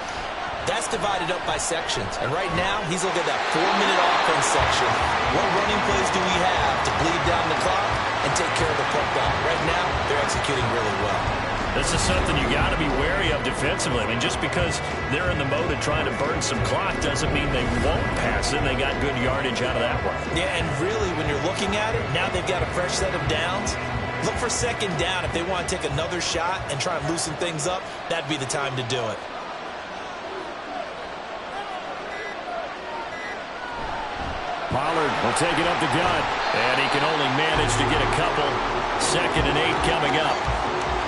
that's divided up by sections. And right now, he's looking at that 4-minute offense section. What running plays do we have to bleed down the clock and take care of the football? Right now, they're executing really well. This is something you got to be wary of defensively. I mean, just because they're in the mode of trying to burn some clock doesn't mean they won't pass it. They got good yardage out of that one. Yeah, and really, when you're looking at it, now they've got a fresh set of downs. Look for 2nd down. If they want to take another shot and try and loosen things up, that'd be the time to do it. Pollard will take it up the gut, and he can only manage to get a couple. 2nd and 8 coming up.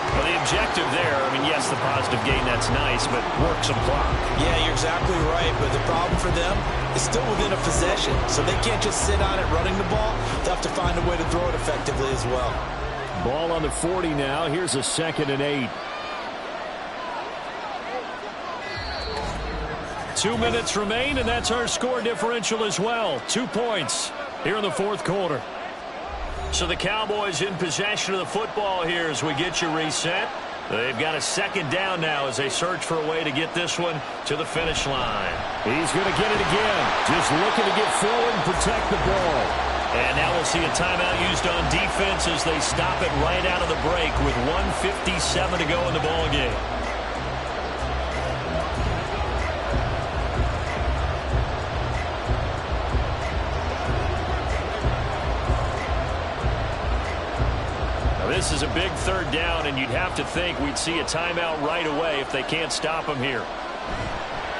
Well, the objective there, I mean, yes, the positive gain, that's nice, but work some clock. Yeah, you're exactly right, but the problem for them is still within a possession, so they can't just sit on it running the ball. They'll have to find a way to throw it effectively as well. Ball on the 40 now. Here's a 2nd and 8. 2 minutes remain, and that's our score differential as well. 2 points here in the 4th quarter. So the Cowboys in possession of the football here as we get you reset. They've got a 2nd down now as they search for a way to get this one to the finish line. He's going to get it again. Just looking to get forward and protect the ball. And now we'll see a timeout used on defense as they stop it right out of the break with 1:57 to go in the ball game. This is a big 3rd down, and you'd have to think we'd see a timeout right away if they can't stop him here.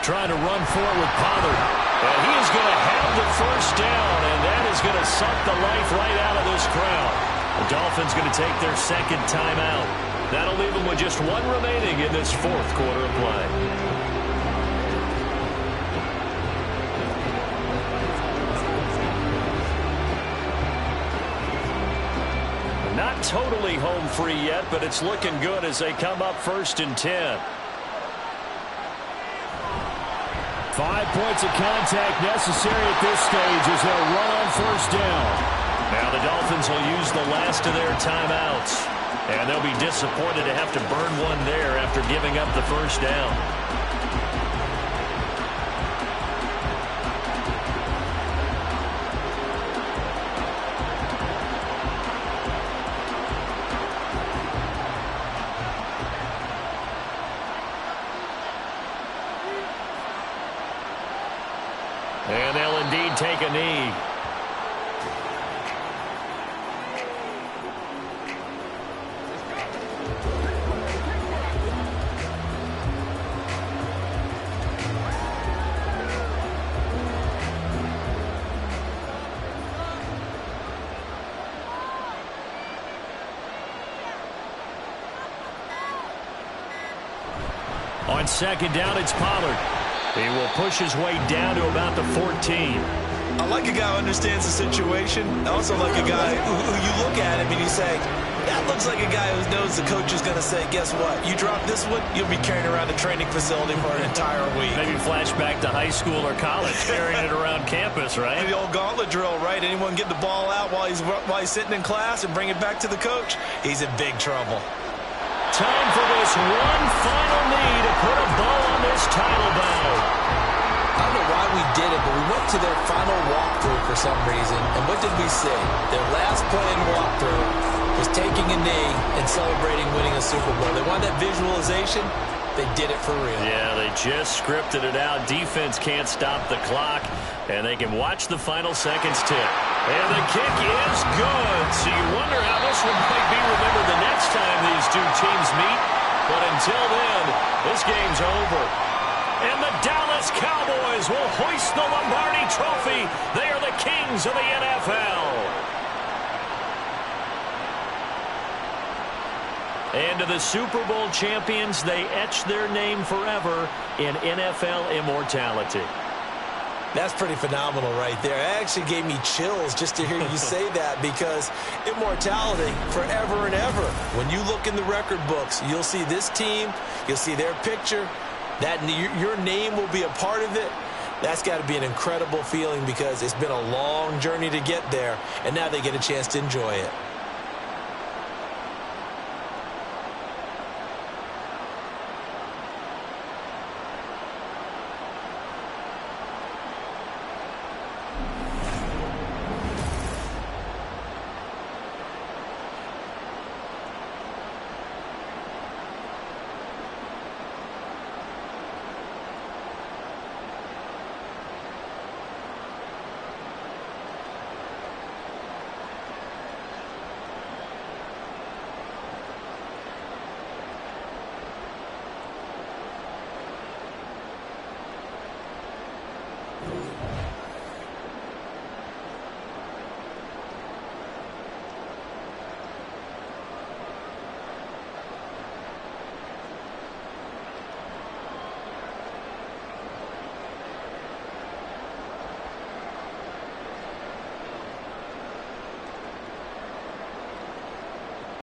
Trying to run forward with Pollard. And he is going to have the 1st down, and that is going to suck the life right out of this crowd. The Dolphins going to take their 2nd timeout. That'll leave them with just 1 remaining in this 4th quarter of play. Not totally home free yet, but it's looking good as they come up 1st and 10. 5 points of contact necessary at this stage as they'll run on first down. Now the Dolphins will use the last of their timeouts. And they'll be disappointed to have to burn one there after giving up the first down. And they'll indeed take a knee. On second down, it's Pollard. He will push his way down to about the 14. I like a guy who understands the situation. I also like a guy who you look at him and you say, that looks like a guy who knows the coach is going to say, guess what? You drop this one, you'll be carrying around a training facility for an entire week. Maybe flashback to high school or college, carrying it around campus, right? The old gauntlet drill, right? Anyone get the ball out while he's sitting in class and bring it back to the coach? He's in big trouble. Time for this one final knee to put a bow on this title bout. I don't know why we did it, but we went to their final walkthrough for some reason. And what did we see? Their last play in walkthrough was taking a knee and celebrating winning a Super Bowl. They wanted that visualization. They did it for real. Yeah, they just scripted it out. Defense can't stop the clock, and they can watch the final seconds tick. And the kick is good. So you wonder how this one might be remembered the next time these two teams meet. But until then, this game's over. And the Dallas Cowboys will hoist the Lombardi Trophy. They are the kings of the NFL. And to the Super Bowl champions, they etch their name forever in NFL immortality. That's pretty phenomenal right there. It actually gave me chills just to hear you say that, because immortality forever and ever. When you look in the record books, you'll see this team, you'll see their picture, that your name will be a part of it. That's got to be an incredible feeling, because it's been a long journey to get there, and now they get a chance to enjoy it.